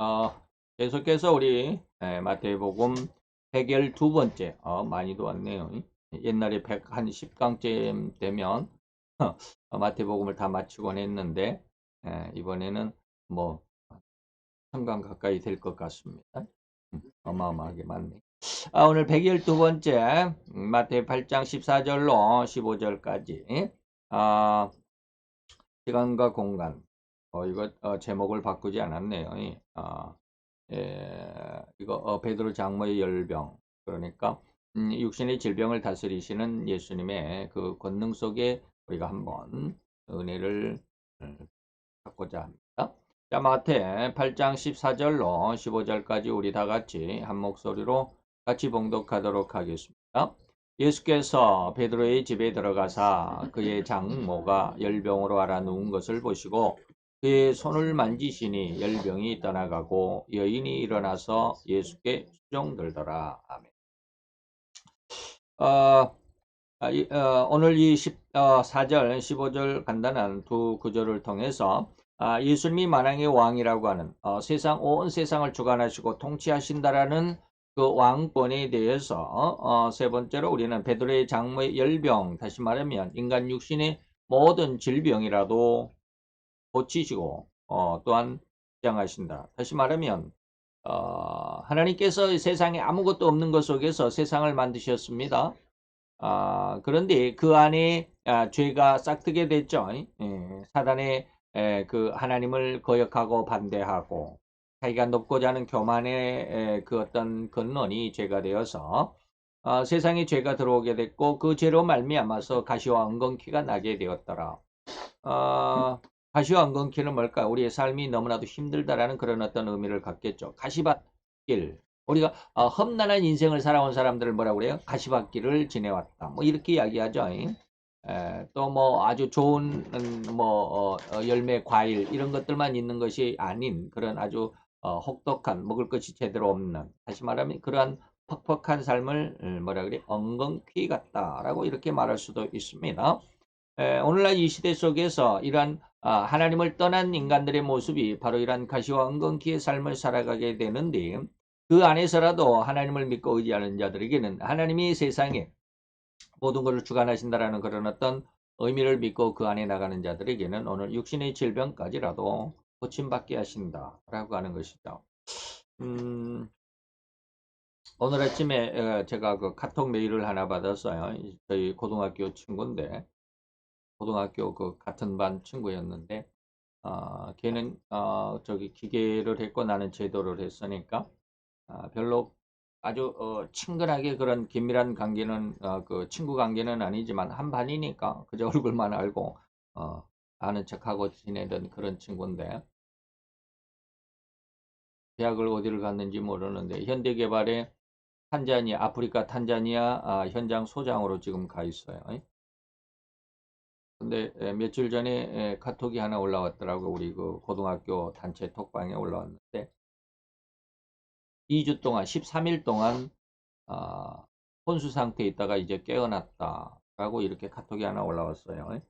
어, 계속해서 우리 마태복음 해결 두 번째, 많이도 왔네요. 옛날에 110강쯤 되면 마태복음을 다 마치곤 했는데 이번에는 뭐 1000강 가까이 될 것 같습니다. 어마어마하게 많네. 오늘 112번째 마태 8장 14절로 15절까지 시간과 공간 이거 제목을 바꾸지 않았네요. 이거 베드로 장모의 열병 그러니까 육신의 질병을 다스리시는 예수님의 그 권능 속에 우리가 한번 은혜를 찾고자 합니다. 자, 마태 8장 14절로 15절까지 우리 다 같이 한 목소리로 같이 봉독하도록 하겠습니다. 예수께서 베드로의 집에 들어가사 그의 장모가 열병으로 앓아 누운 것을 보시고 그의 손을 만지시니 열병이 떠나가고 여인이 일어나서 예수께 수종들더라. 아멘. 오늘 이 4절, 15절 간단한 두 구절을 통해서 예수님이 만왕의 왕이라고 하는 온 세상을 주관하시고 통치하신다라는 그 왕권에 대해서 세 번째로 우리는 베드로의 장모의 열병, 다시 말하면 인간 육신의 모든 질병이라도 고치시고 또한 주장하신다. 다시 말하면 하나님께서 세상에 아무것도 없는 것 속에서 세상을 만드셨습니다. 그런데 그 안에 죄가 싹트게 됐죠. 사단의 그 하나님을 거역하고 반대하고 자기가 높고자 하는 교만의 그 어떤 근원이 죄가 되어서 세상에 죄가 들어오게 됐고 그 죄로 말미암아서 가시와 엉겅퀴가 나게 되었더라. 가시와 엉겅퀴는 뭘까? 우리의 삶이 너무나도 힘들다라는 그런 어떤 의미를 갖겠죠. 가시밭길. 우리가 험난한 인생을 살아온 사람들을 뭐라고 그래요? 가시밭길을 지내왔다. 뭐 이렇게 이야기하죠. 또 뭐 아주 좋은 열매, 과일 이런 것들만 있는 것이 아닌 그런 아주 혹독한 먹을 것이 제대로 없는 다시 말하면 그러한 퍽퍽한 삶을 뭐라 그래? 엉겅퀴 같다라고 이렇게 말할 수도 있습니다. 오늘날 이 시대 속에서 이러한 하나님을 떠난 인간들의 모습이 바로 이러한 가시와 엉겅퀴의 삶을 살아가게 되는데 그 안에서라도 하나님을 믿고 의지하는 자들에게는 하나님이 세상에 모든 것을 주관하신다라는 그런 어떤 의미를 믿고 그 안에 나가는 자들에게는 오늘 육신의 질병까지라도 고침받게 하신다라고 하는 것이죠. 오늘 아침에 제가 그 카톡 메일을 하나 받았어요. 저희 고등학교 친구인데 고등학교 그 같은 반 친구였는데 걔는 저기 기계를 했고 나는 제도를 했으니까 별로 아주 친근하게 그런 긴밀한 관계는 그 친구 관계는 아니지만 한 반이니까 그저 얼굴만 알고 아는 척하고 지내던 그런 친구인데 대학을 어디를 갔는지 모르는데 현대개발의 아프리카 탄자니아 현장 소장으로 지금 가 있어요. 근데 며칠 전에 카톡이 하나 올라왔더라고. 우리 그 고등학교 단체 톡방에 올라왔는데 2주 동안 13일 동안 혼수 상태에 있다가 이제 깨어났다라고 이렇게 카톡이 하나 올라왔어요.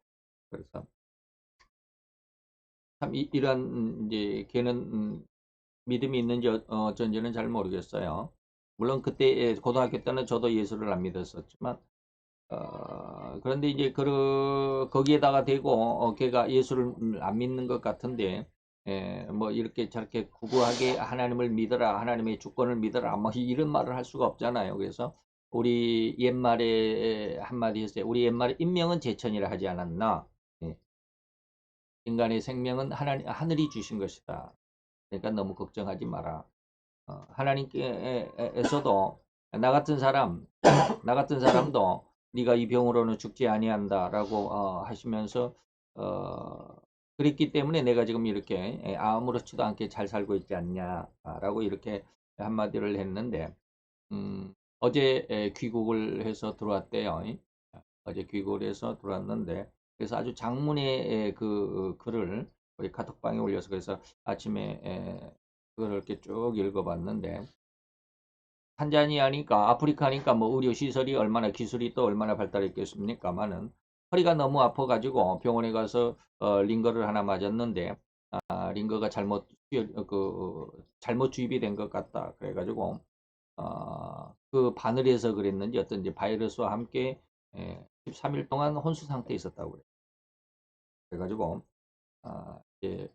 그래서 참 이런 이제 걔는 믿음이 있는지 어쩐지는 잘 모르겠어요. 물론 그때 고등학교 때는 저도 예수를 안 믿었었지만 그런데 이제 거기에다가 대고 걔가 예수를 안 믿는 것 같은데 뭐 이렇게 저렇게 구구하게 하나님을 믿어라, 하나님의 주권을 믿어라, 뭐 이런 말을 할 수가 없잖아요. 그래서 우리 옛말에 한마디 했어요. 우리 옛말에 인명은 제천이라 하지 않았나? 예. 인간의 생명은 하늘이 주신 것이다. 그러니까 너무 걱정하지 마라. 하나님께서도 나 같은 사람, 나 같은 사람도 네가 이 병으로는 죽지 아니한다라고 하시면서 어, 그랬기 때문에 내가 지금 이렇게 아무렇지도 않게 잘 살고 있지 않냐라고 이렇게 한마디를 했는데 어제 귀국을 해서 들어왔대요. 어제 귀국을 해서 들어왔는데 그래서 아주 장문의 그 글을 우리 카톡방에 올려서 그래서 아침에 그걸 이렇게 쭉 읽어봤는데 탄자니아니까 아프리카니까 뭐 의료 시설이 얼마나 기술이 또 얼마나 발달했겠습니까마는 허리가 너무 아파가지고 병원에 가서 링거를 하나 맞았는데 링거가 잘못 잘못 주입이 된 것 같다. 그래가지고 그 바늘에서 그랬는지 어떤 이제 바이러스와 함께 13일 동안 혼수 상태에 있었다고 그래요. 그래가지고 이제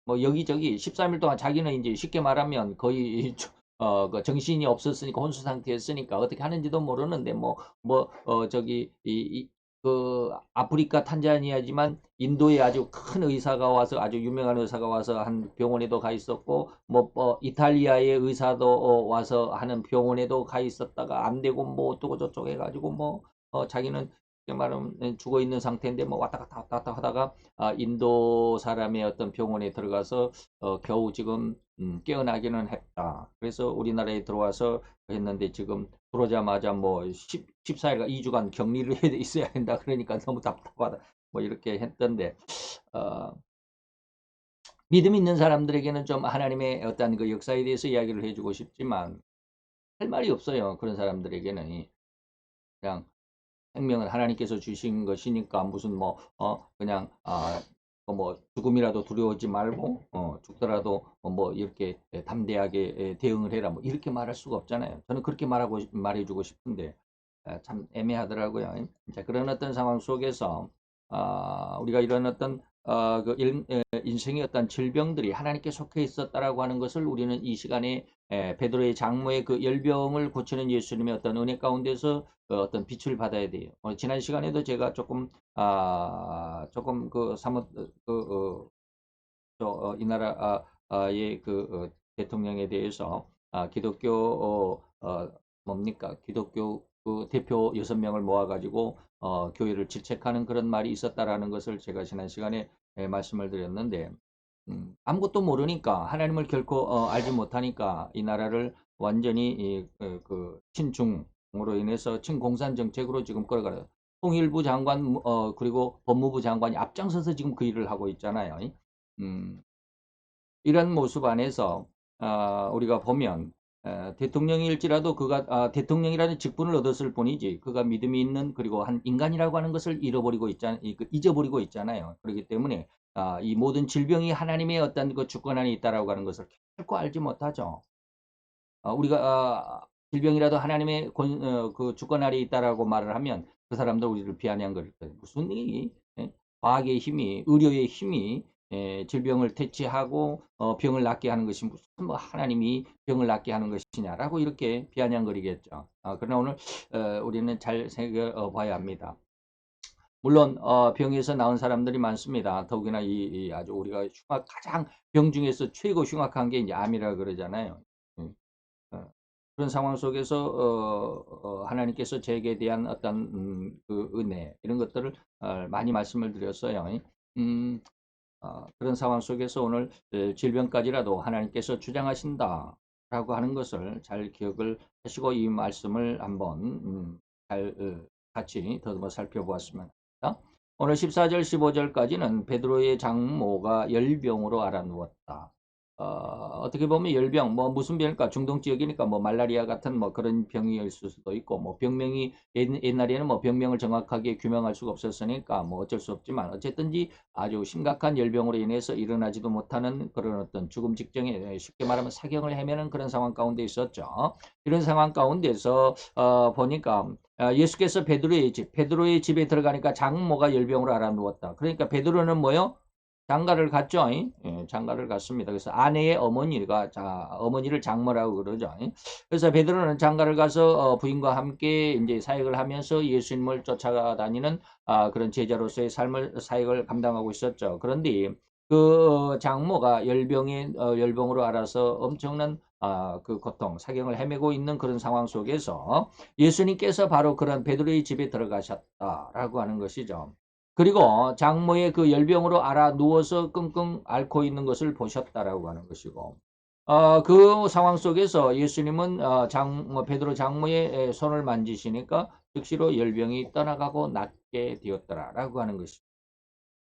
뭐 여기저기 13일 동안 자기는 이제 쉽게 말하면 거의 그 정신이 없었으니까 혼수 상태였으니까 어떻게 하는지도 모르는데 저기 그 아프리카 탄자니아지만 인도에 아주 큰 의사가 와서 아주 유명한 의사가 와서 한 병원에도 가 있었고 이탈리아의 의사도 와서 하는 병원에도 가 있었다가 안 되고 뭐 어쩌고 저쩌고 해가지고 자기는 말하면 죽어 있는 상태인데 왔다 갔다 왔다 갔다 하다가 인도 사람의 어떤 병원에 들어가서 겨우 지금 깨어나기는 했다. 그래서 우리나라에 들어와서 했는데 지금 들어오자마자 14일과 2주간 격리를 해 있어야 한다. 그러니까 너무 답답하다. 이렇게 했던데 믿음 있는 사람들에게는 좀 하나님의 어떤 그 역사에 대해서 이야기를 해주고 싶지만 할 말이 없어요. 그런 사람들에게는 그냥 생명은 하나님께서 주신 것이니까 무슨 그냥 죽음이라도 두려워하지 말고 죽더라도 이렇게 담대하게 대응을 해라 이렇게 말할 수가 없잖아요. 저는 그렇게 말해주고 싶은데 참 애매하더라고요. 자, 그런 어떤 상황 속에서 우리가 이런 어떤 인생의 어떤 질병들이 하나님께 속해 있었다라고 하는 것을 우리는 이 시간에 베드로의 장모의 그 열병을 고치는 예수님의 어떤 은혜 가운데서 어떤 빛을 받아야 돼요. 지난 시간에도 제가 조금 사뭇 이 나라의 대통령에 대해서 기독교 기독교 그 대표 6명을 모아가지고 교회를 질책하는 그런 말이 있었다라는 것을 제가 지난 시간에 말씀을 드렸는데 아무것도 모르니까 하나님을 결코 알지 못하니까 이 나라를 완전히 그 친중으로 인해서 친공산 정책으로 지금 끌어가요. 통일부 장관 그리고 법무부 장관이 앞장서서 지금 그 일을 하고 있잖아요. 음, 이런 모습 안에서 우리가 보면 대통령일지라도 그가 대통령이라는 직분을 얻었을 뿐이지 그가 믿음이 있는 그리고 한 인간이라고 하는 것을 잊어버리고 있잖아요. 그렇기 때문에 이 모든 질병이 하나님의 어떤 그 주권 안에 있다라고 하는 것을 결코 알지 못하죠. 우리가 질병이라도 하나님의 그 주권 아래 있다라고 말을 하면 그 사람들 우리를 비아냥 거릴 거예요. 무슨 과학의 힘이 의료의 힘이 질병을 퇴치하고 병을 낫게 하는 것이 무슨 하나님이 병을 낫게 하는 것이냐라고 이렇게 비아냥거리겠죠. 그러나 오늘 우리는 잘 새겨봐야 합니다. 물론 병에서 나온 사람들이 많습니다. 더욱이나 이 아주 우리가 가장 병 중에서 최고 흉악한 게 이제 암이라 그러잖아요. 그런 상황 속에서 하나님께서 저에게 대한 어떤 그 은혜 이런 것들을 많이 말씀을 드렸어요. 음, 그런 상황 속에서 오늘 질병까지라도 하나님께서 주장하신다 라고 하는 것을 잘 기억을 하시고 이 말씀을 한번 잘 같이 더듬어 살펴보았으면 합니다. 오늘 14절 15절까지는 베드로의 장모가 열병으로 알아누웠다. 어떻게 보면 열병, 무슨 병일까? 중동 지역이니까 말라리아 같은 그런 병이 있을 수도 있고, 병명이 옛날에는 병명을 정확하게 규명할 수가 없었으니까 어쩔 수 없지만 어쨌든지 아주 심각한 열병으로 인해서 일어나지도 못하는 그런 어떤 죽음 직전에 쉽게 말하면 사경을 헤매는 그런 상황 가운데 있었죠. 이런 상황 가운데서 보니까 예수께서 베드로의 집에 들어가니까 장모가 열병으로 알아누웠다. 그러니까 베드로는 뭐요? 장가를 갔죠. 장가를 갔습니다. 그래서 아내의 어머니를 장모라고 그러죠. 그래서 베드로는 장가를 가서 부인과 함께 이제 사역을 하면서 예수님을 쫓아다니는 그런 제자로서의 사역을 감당하고 있었죠. 그런데 그 장모가 열병으로 알아서 엄청난 그 고통, 사경을 헤매고 있는 그런 상황 속에서 예수님께서 바로 그런 베드로의 집에 들어가셨다라고 하는 것이죠. 그리고 장모의 그 열병으로 알아 누워서 끙끙 앓고 있는 것을 보셨다라고 하는 것이고 그 상황 속에서 예수님은 베드로 장모의 손을 만지시니까 즉시로 열병이 떠나가고 낫게 되었더라라고 하는 것이죠.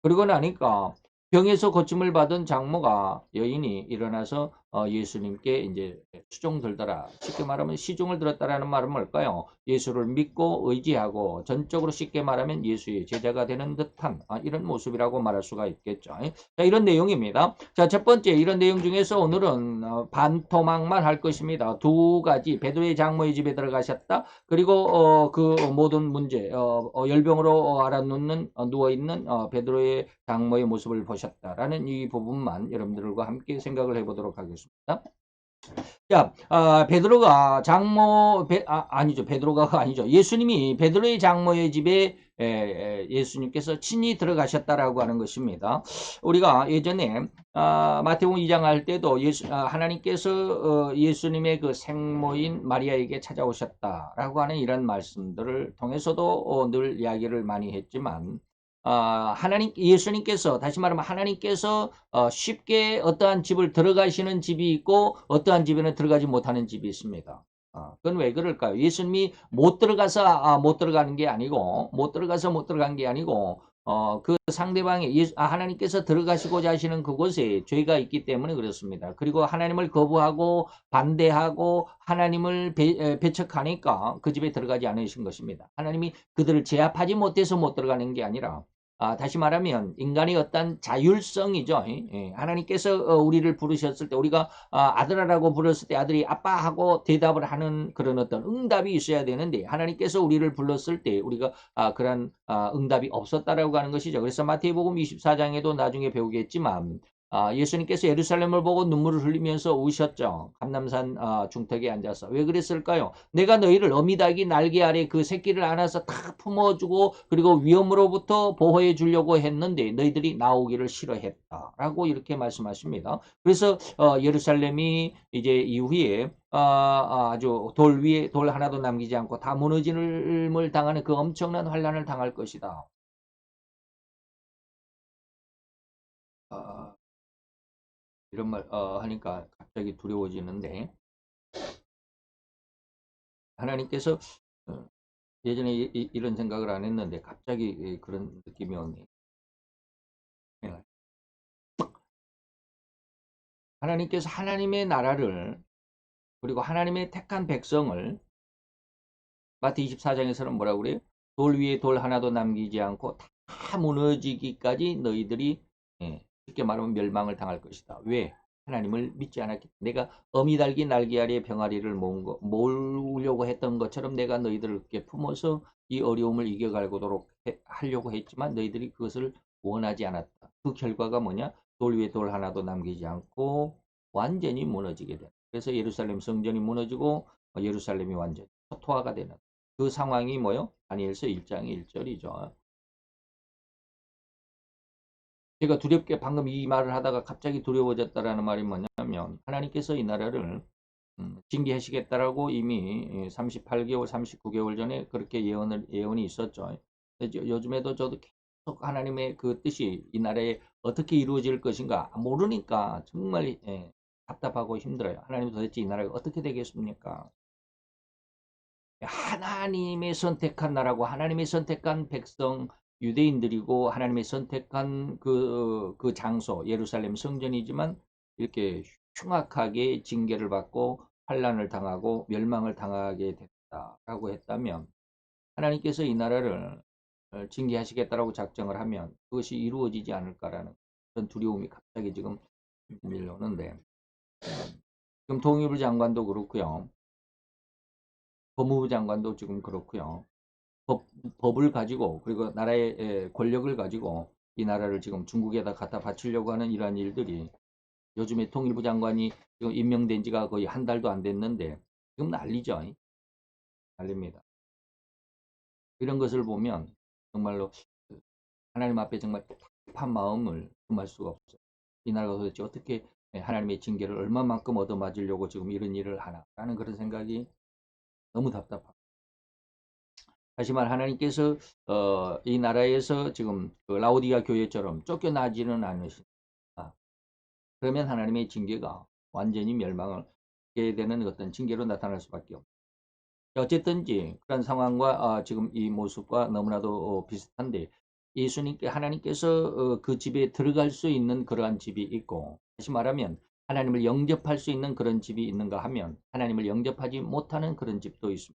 그러고 나니까 병에서 고침을 받은 장모가 여인이 일어나서 예수님께 이제 수종 들더라. 쉽게 말하면 시중을 들었다라는 말은 뭘까요? 예수를 믿고 의지하고 전적으로 쉽게 말하면 예수의 제자가 되는 듯한 이런 모습이라고 말할 수가 있겠죠. 자, 이런 내용입니다. 자, 첫 번째 이런 내용 중에서 오늘은 반토막만 할 것입니다. 두 가지 베드로의 장모의 집에 들어가셨다. 그리고 그 모든 문제 열병으로 알아눕는 누워있는 베드로의 장모의 모습을 보셨다라는 이 부분만 여러분들과 함께 생각을 해보도록 하겠습니다. 자, 베드로가 아니죠. 베드로가 아니죠. 예수님이 베드로의 장모의 집에 예수님께서 친히 들어가셨다라고 하는 것입니다. 우리가 예전에 마태복음 2장 할 때도 하나님께서 예수님의 그 생모인 마리아에게 찾아오셨다라고 하는 이런 말씀들을 통해서도 늘 이야기를 많이 했지만 예수님께서 다시 말하면 하나님께서 쉽게 어떠한 집을 들어가시는 집이 있고 어떠한 집에는 들어가지 못하는 집이 있습니다. 그건 왜 그럴까요? 예수님이 못 들어가서 못 들어가는 게 아니고 못 들어가서 못 들어간 게 아니고 그 상대방이 하나님께서 들어가시고자 하시는 그곳에 죄가 있기 때문에 그렇습니다. 그리고 하나님을 거부하고 반대하고 하나님을 배척하니까 그 집에 들어가지 않으신 것입니다. 하나님이 그들을 제압하지 못해서 못 들어가는 게 아니라 다시 말하면 인간의 어떤 자율성이죠. 하나님께서 우리를 부르셨을 때 우리가 아들아라고 불렀을 때 아들이 아빠하고 대답을 하는 그런 어떤 응답이 있어야 되는데 하나님께서 우리를 불렀을 때 우리가 그런 응답이 없었다라고 하는 것이죠. 그래서 마태복음 24장에도 나중에 배우겠지만 예수님께서 예루살렘을 보고 눈물을 흘리면서 우셨죠. 감람산 중턱에 앉아서. 왜 그랬을까요? 내가 너희를 어미닭이 날개 아래 그 새끼를 안아서 탁 품어주고 그리고 위험으로부터 보호해 주려고 했는데 너희들이 나오기를 싫어했다라고 이렇게 말씀하십니다. 그래서 예루살렘이 이제 이후에 아주 돌 위에 돌 하나도 남기지 않고 다 무너짐을 당하는 그 엄청난 환란을 당할 것이다. 이런 말 하니까 갑자기 두려워지는데 하나님께서 예전에 이런 생각을 안 했는데 갑자기 그런 느낌이 오네. 예. 하나님께서 하나님의 나라를 그리고 하나님의 택한 백성을 마태 24장에서는 뭐라고 그래요? 돌 위에 돌 하나도 남기지 않고 다 무너지기까지 너희들이 쉽게 말하면 멸망을 당할 것이다. 왜? 하나님을 믿지 않았기 때문에 내가 어미 달기 날개 아래 병아리를 모으려고 했던 것처럼 내가 너희들을 이렇게 품어서 이 어려움을 이겨가도록 하려고 했지만 너희들이 그것을 원하지 않았다. 그 결과가 뭐냐? 돌 위에 돌 하나도 남기지 않고 완전히 무너지게 돼. 그래서 예루살렘 성전이 무너지고 예루살렘이 완전히 초토화가 되는 그 상황이 뭐요? 다니엘서 1장 1절이죠. 제가 두렵게 방금 이 말을 하다가 갑자기 두려워졌다라는 말이 뭐냐면 하나님께서 이 나라를 징계하시겠다라고 이미 38개월, 39개월 전에 그렇게 예언이 있었죠. 요즘에도 저도 계속 하나님의 그 뜻이 이 나라에 어떻게 이루어질 것인가 모르니까 정말 답답하고 힘들어요. 하나님 도대체 이 나라가 어떻게 되겠습니까? 하나님의 선택한 나라고 하나님의 선택한 백성 유대인들이고 하나님의 선택한 그 장소 예루살렘 성전이지만 이렇게 흉악하게 징계를 받고 환란을 당하고 멸망을 당하게 됐다라고 했다면 하나님께서 이 나라를 징계하시겠다라고 작정을 하면 그것이 이루어지지 않을까라는 그런 두려움이 갑자기 지금 밀려오는데 지금 통일부 장관도 그렇고요. 법무부 장관도 지금 그렇고요. 법을 가지고 그리고 나라의 권력을 가지고 이 나라를 지금 중국에다 갖다 바치려고 하는 이러한 일들이 요즘에 통일부 장관이 지금 임명된 지가 거의 한 달도 안 됐는데 지금 난리죠. 난립니다. 이런 것을 보면 정말로 하나님 앞에 정말 답답한 마음을 금할 수가 없어요. 이 나라가 도대체 어떻게 하나님의 징계를 얼마만큼 얻어맞으려고 지금 이런 일을 하나라는 그런 생각이 너무 답답합니다. 하지만 하나님께서 이 나라에서 지금 그 라오디가 교회처럼 쫓겨나지는 않으신다. 그러면 하나님의 징계가 완전히 멸망을 하게 되는 어떤 징계로 나타날 수밖에 없다. 어쨌든지 그런 상황과 지금 이 모습과 너무나도 비슷한데 예수님께 하나님께서 그 집에 들어갈 수 있는 그러한 집이 있고 다시 말하면 하나님을 영접할 수 있는 그런 집이 있는가 하면 하나님을 영접하지 못하는 그런 집도 있습니다.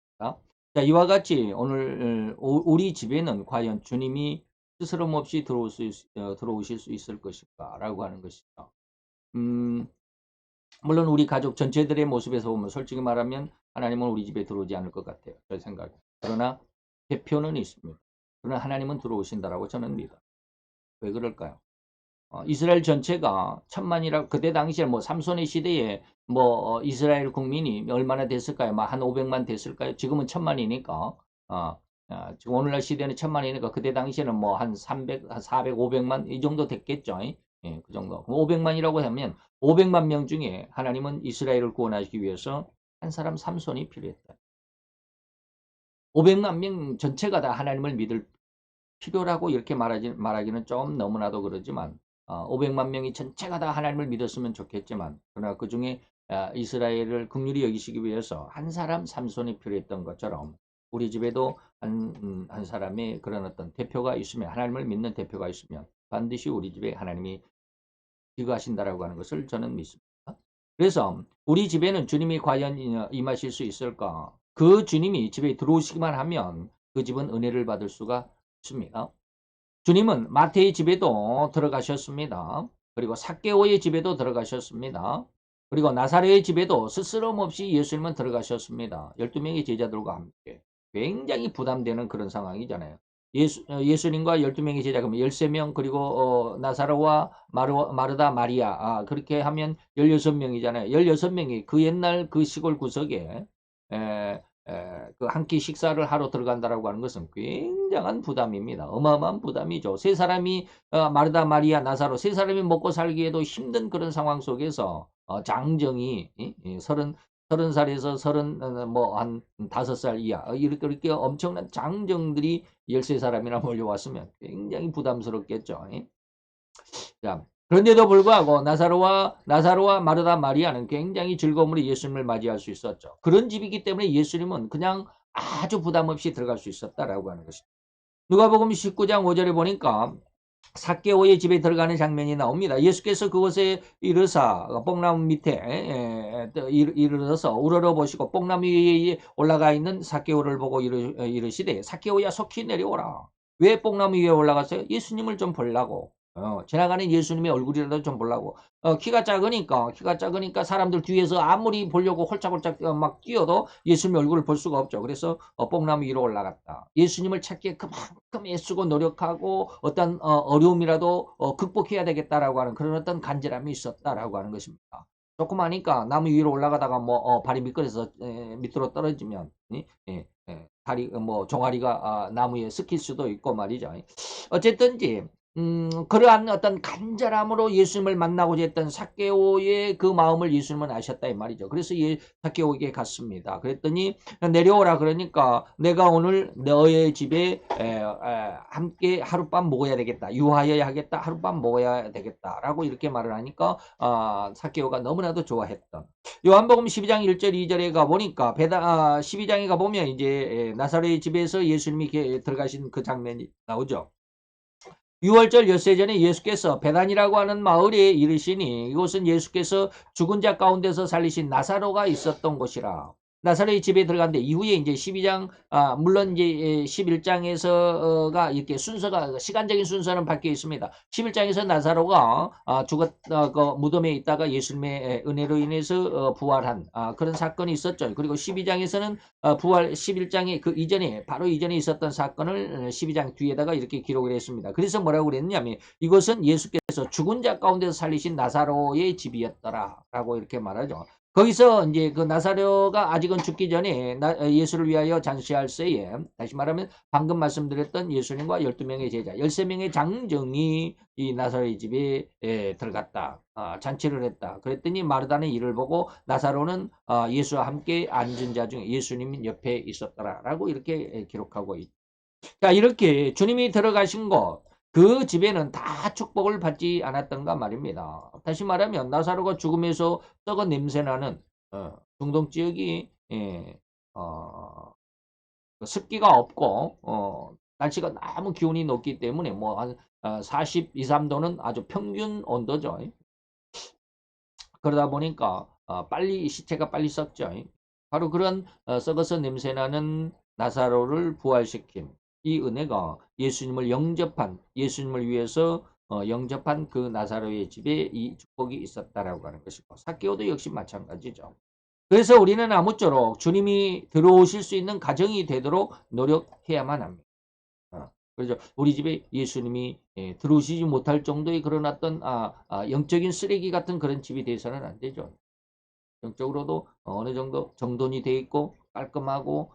자, 이와 같이 오늘 우리 집에는 과연 주님이 스스럼 없이 들어오실 수 있을 것인가 라고 하는 것이죠. 물론 우리 가족 전체들의 모습에서 보면 솔직히 말하면 하나님은 우리 집에 들어오지 않을 것 같아요. 제 생각에. 그러나 대표는 있습니다. 그러나 하나님은 들어오신다라고 저는 믿어요. 왜 그럴까요? 이스라엘 전체가 천만이라 그때 당시에 뭐 삼손의 시대에 뭐 이스라엘 국민이 얼마나 됐을까요? 한 500만 됐을까요? 지금은 천만이니까 지금 오늘날 시대는 천만이니까 그때 당시에는 뭐 한 300, 한 400, 500만 이 정도 됐겠죠. 예, 그 정도. 500만이라고 하면 500만 명 중에 하나님은 이스라엘을 구원하시기 위해서 한 사람 삼손이 필요했다. 500만 명 전체가 다 하나님을 믿을 필요라고 이렇게 말하기는 좀 너무나도 그러지만 500만 명이 전체가 다 하나님을 믿었으면 좋겠지만 그러나 그 중에 이스라엘을 긍휼히 여기시기 위해서 한 사람 삼손이 필요했던 것처럼 우리 집에도 한 사람의 그런 어떤 대표가 있으면 하나님을 믿는 대표가 있으면 반드시 우리 집에 하나님이 기거하신다라고 하는 것을 저는 믿습니다. 그래서 우리 집에는 주님이 과연 임하실 수 있을까? 그 주님이 집에 들어오시기만 하면 그 집은 은혜를 받을 수가 있습니다. 주님은 마태의 집에도 들어가셨습니다. 그리고 삭개오의 집에도 들어가셨습니다. 그리고 나사렛의 집에도 스스럼 없이 예수님은 들어가셨습니다. 12명의 제자들과 함께. 굉장히 부담되는 그런 상황이잖아요. 예수님과 12명의 제자 그러면 13명 그리고 나사로와 마르다 마리아 그렇게 하면 16명이잖아요. 16명이 그 옛날 그 시골 구석에 그 한 끼 식사를 하러 들어간다라고 하는 것은 굉장한 부담입니다. 어마어마한 부담이죠. 세 사람이 마르다 마리아 나사로 세 사람이 먹고 살기에도 힘든 그런 상황 속에서 장정이 서른 살에서 뭐한 5살 이하 이렇게 엄청난 장정들이 13사람이나 몰려왔으면 굉장히 부담스럽겠죠. 자, 그런데도 불구하고 나사로와 마르다 마리아는 굉장히 즐거움으로 예수님을 맞이할 수 있었죠. 그런 집이기 때문에 예수님은 그냥 아주 부담 없이 들어갈 수 있었다라고 하는 것입니다. 누가복음 19장 5절에 보니까 삭개오의 집에 들어가는 장면이 나옵니다. 예수께서 그곳에 이르사 뽕나무 밑에 이르러서 우러러 보시고 뽕나무 위에 올라가 있는 삭개오를 보고 이르시되 삭개오야 속히 내려오라. 왜 뽕나무 위에 올라갔어요? 예수님을 좀 보려고. 지나가는 예수님의 얼굴이라도 좀 보려고. 키가 작으니까 사람들 뒤에서 아무리 보려고 홀짝홀짝 막 뛰어도 예수님의 얼굴을 볼 수가 없죠. 그래서 뽕나무 위로 올라갔다. 예수님을 찾기에 그만큼 애쓰고 노력하고 어떤 어려움이라도 극복해야 되겠다라고 하는 그런 어떤 간절함이 있었다라고 하는 것입니다. 조금 하니까 나무 위로 올라가다가 뭐 발이 미끄러서 밑으로 떨어지면 다리 뭐 종아리가 나무에 스킬 수도 있고 말이죠. 어쨌든지 그러한 어떤 간절함으로 예수님을 만나고자 했던 삭개오의 그 마음을 예수님은 아셨다 이 말이죠. 그래서 삭개오에게 갔습니다. 그랬더니 내려오라 그러니까 내가 오늘 너의 집에 함께 하룻밤 묵어야 되겠다. 유하여야 하겠다. 하룻밤 먹어야 되겠다라고 이렇게 말을 하니까 삭개오가 너무나도 좋아했던 요한복음 12장 1절 2절에 가보니까 12장에 가보면 이제 나사렛의 집에서 예수님이 들어가신 그 장면이 나오죠. 6월절 엿새 전에 예수께서 베단이라고 하는 마을에 이르시니 이곳은 예수께서 죽은 자 가운데서 살리신 나사로가 있었던 곳이라. 나사로의 집에 들어갔는데 이후에 이제 12장 물론 이제 11장에서가 이렇게 순서가 시간적인 순서는 바뀌어 있습니다. 11장에서 나사로가 그 무덤에 있다가 예수님의 은혜로 인해서 부활한 그런 사건이 있었죠. 그리고 12장에서는 부활 11장의 그 이전에 바로 이전에 있었던 사건을 12장 뒤에다가 이렇게 기록을 했습니다. 그래서 뭐라고 그랬냐면 이것은 예수께서 죽은 자 가운데서 살리신 나사로의 집이었더라라고 이렇게 말하죠. 거기서 이제 그 나사로가 아직은 죽기 전에 예수를 위하여 잔치할 때에 다시 말하면 방금 말씀드렸던 예수님과 12명의 제자 13명의 장정이 이 나사로의 집에 들어갔다. 잔치를 했다. 그랬더니 마르다는 이를 보고 나사로는 예수와 함께 앉은 자 중에 예수님 옆에 있었더라라고 이렇게 기록하고 있다. 자, 이렇게 주님이 들어가신 곳, 그 집에는 다 축복을 받지 않았던가 말입니다. 다시 말하면 나사로가 죽음에서 썩은 냄새나는 중동 지역이 습기가 없고 날씨가 너무 기온이 높기 때문에 뭐 한 42, 3도는 아주 평균 온도죠. 그러다 보니까 빨리 시체가 빨리 썩죠. 바로 그런 썩어서 냄새나는 나사로를 부활시킨 이 은혜가 예수님을 영접한 예수님을 위해서 영접한 그 나사로의 집에 이 축복이 있었다라고 하는 것이고 삭개오도 역시 마찬가지죠. 그래서 우리는 아무쪼록 주님이 들어오실 수 있는 가정이 되도록 노력해야만 합니다. 그렇죠. 우리 집에 예수님이 들어오시지 못할 정도의 그런 어떤 영적인 쓰레기 같은 그런 집이 돼서는 안 되죠. 영적으로도 어느 정도 정돈이 되어 있고 깔끔하고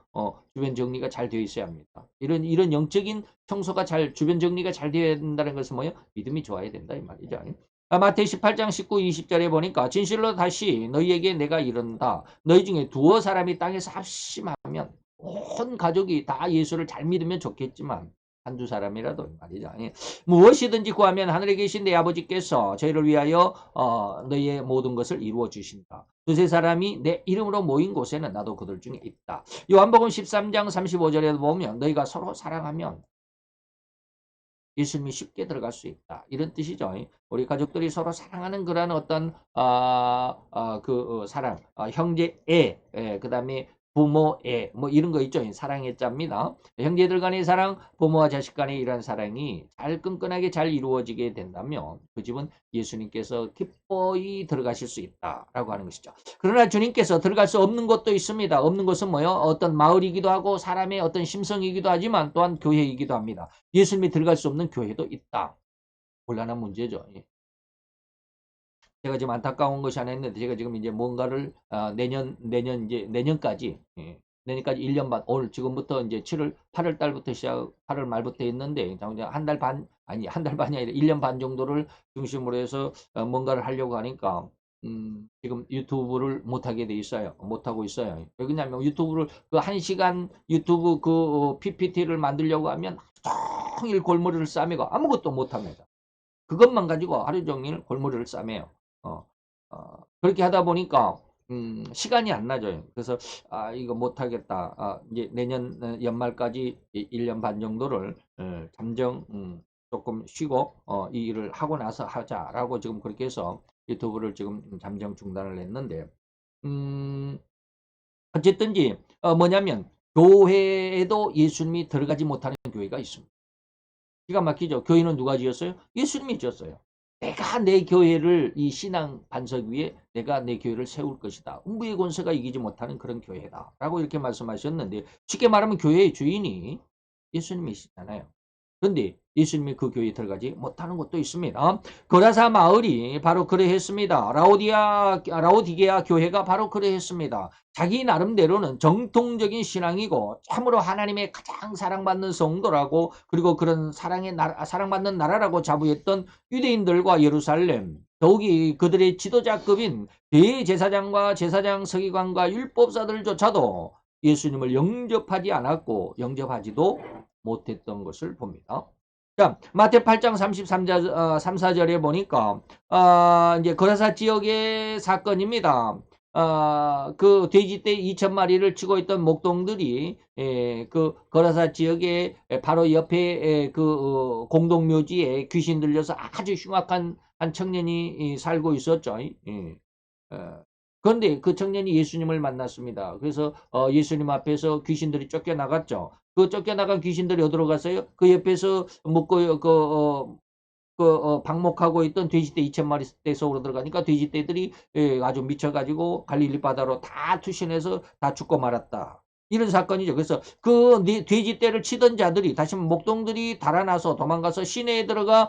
주변 정리가 잘 되어 있어야 합니다. 이런 영적인 청소가 주변 정리가 잘 되어야 된다는 것은 뭐예요? 믿음이 좋아야 된다 이 말이죠. 마태복음 18장 19, 20절에 보니까 진실로 다시 너희에게 내가 이른다. 너희 중에 두어 사람이 땅에서 합심하면 온 가족이 다 예수를 잘 믿으면 좋겠지만 한두 사람이라도 말이죠. 무엇이든지 구하면 하늘에 계신 내 아버지께서 저희를 위하여 너희의 모든 것을 이루어 주신다. 두세 사람이 내 이름으로 모인 곳에는 나도 그들 중에 있다. 요한복음 13장 35절에도 보면 너희가 서로 사랑하면 예수님이 쉽게 들어갈 수 있다. 이런 뜻이죠. 우리 가족들이 서로 사랑하는 그런 어떤 사랑, 형제애, 그다음에 부모애, 뭐 이런 거 있죠. 사랑의 자입니다. 형제들 간의 사랑, 부모와 자식 간의 이런 사랑이 잘 끈끈하게 잘 이루어지게 된다면 그 집은 예수님께서 기뻐이 들어가실 수 있다라고 하는 것이죠. 그러나 주님께서 들어갈 수 없는 것도 있습니다. 없는 것은 뭐요? 어떤 마을이기도 하고 사람의 어떤 심성이기도 하지만 또한 교회이기도 합니다. 예수님이 들어갈 수 없는 교회도 있다. 곤란한 문제죠. 제가 지금 안타까운 것이 하나 있는데 제가 지금 이제 뭔가를 내년까지 1년 반 오늘 지금부터 이제 8월 달부터 8월 말부터 했는데 한 달 반 아니 한 달 반이 아니라 1년 반 정도를 중심으로 해서 뭔가를 하려고 하니까 지금 유튜브를 못 하게 돼 있어요. 못 하고 있어요. 왜냐면 유튜브를 그 1시간 유튜브 그 PPT를 만들려고 하면 종일 골머리를 싸매고 아무것도 못 합니다. 그것만 가지고 하루 종일 골머리를 싸매요. 그렇게 하다 보니까 시간이 안 나죠. 그래서 이거 못 하겠다. 이제 내년 연말까지 1년 반 정도를 잠정 조금 쉬고 이 일을 하고 나서 하자라고 지금 그렇게 해서 유튜브를 지금 잠정 중단을 했는데 어쨌든지 뭐냐면 교회에도 예수님이 들어가지 못하는 교회가 있습니다. 기가 막히죠. 교회는 누가 지었어요? 예수님이 지었어요. 내가 내 교회를 이 신앙 반석 위에 내가 내 교회를 세울 것이다. 음부의 권세가 이기지 못하는 그런 교회다. 라고 이렇게 말씀하셨는데 쉽게 말하면 교회의 주인이 예수님이시잖아요. 그런데 예수님이 그 교회에 들어가지 못하는 곳도 있습니다. 거라사 마을이 바로 그러했습니다. 라오디게아 교회가 바로 그러했습니다. 자기 나름대로는 정통적인 신앙이고 참으로 하나님의 가장 사랑받는 성도라고 그리고 그런 사랑받는 나라라고 자부했던 유대인들과 예루살렘 더욱이 그들의 지도자급인 대제사장과 제사장 서기관과 율법사들조차도 예수님을 영접하지 않았고 영접하지도 못했던 것을 봅니다. 자, 마태 8장 3, 4절에 보니까 이제 거라사 지역의 사건입니다. 그 돼지떼 2,000마리를 치고 있던 목동들이 그 거라사 지역의 바로 옆에 그 공동묘지에 귀신 들려서 아주 흉악한 한 청년이 살고 있었죠. 그런데 그 청년이 예수님을 만났습니다. 그래서 예수님 앞에서 귀신들이 쫓겨나갔죠. 그 쫓겨나간 귀신들이 어디로 갔어요? 그 옆에서 먹고 방목하고 있던 돼지떼 2,000마리 떼 속으로 들어가니까 돼지떼들이 아주 미쳐가지고 갈릴리 바다로 다 투신해서 다 죽고 말았다. 이런 사건이죠. 그래서 그 돼지떼를 치던 자들이 다시 목동들이 달아나서 도망가서 시내에 들어가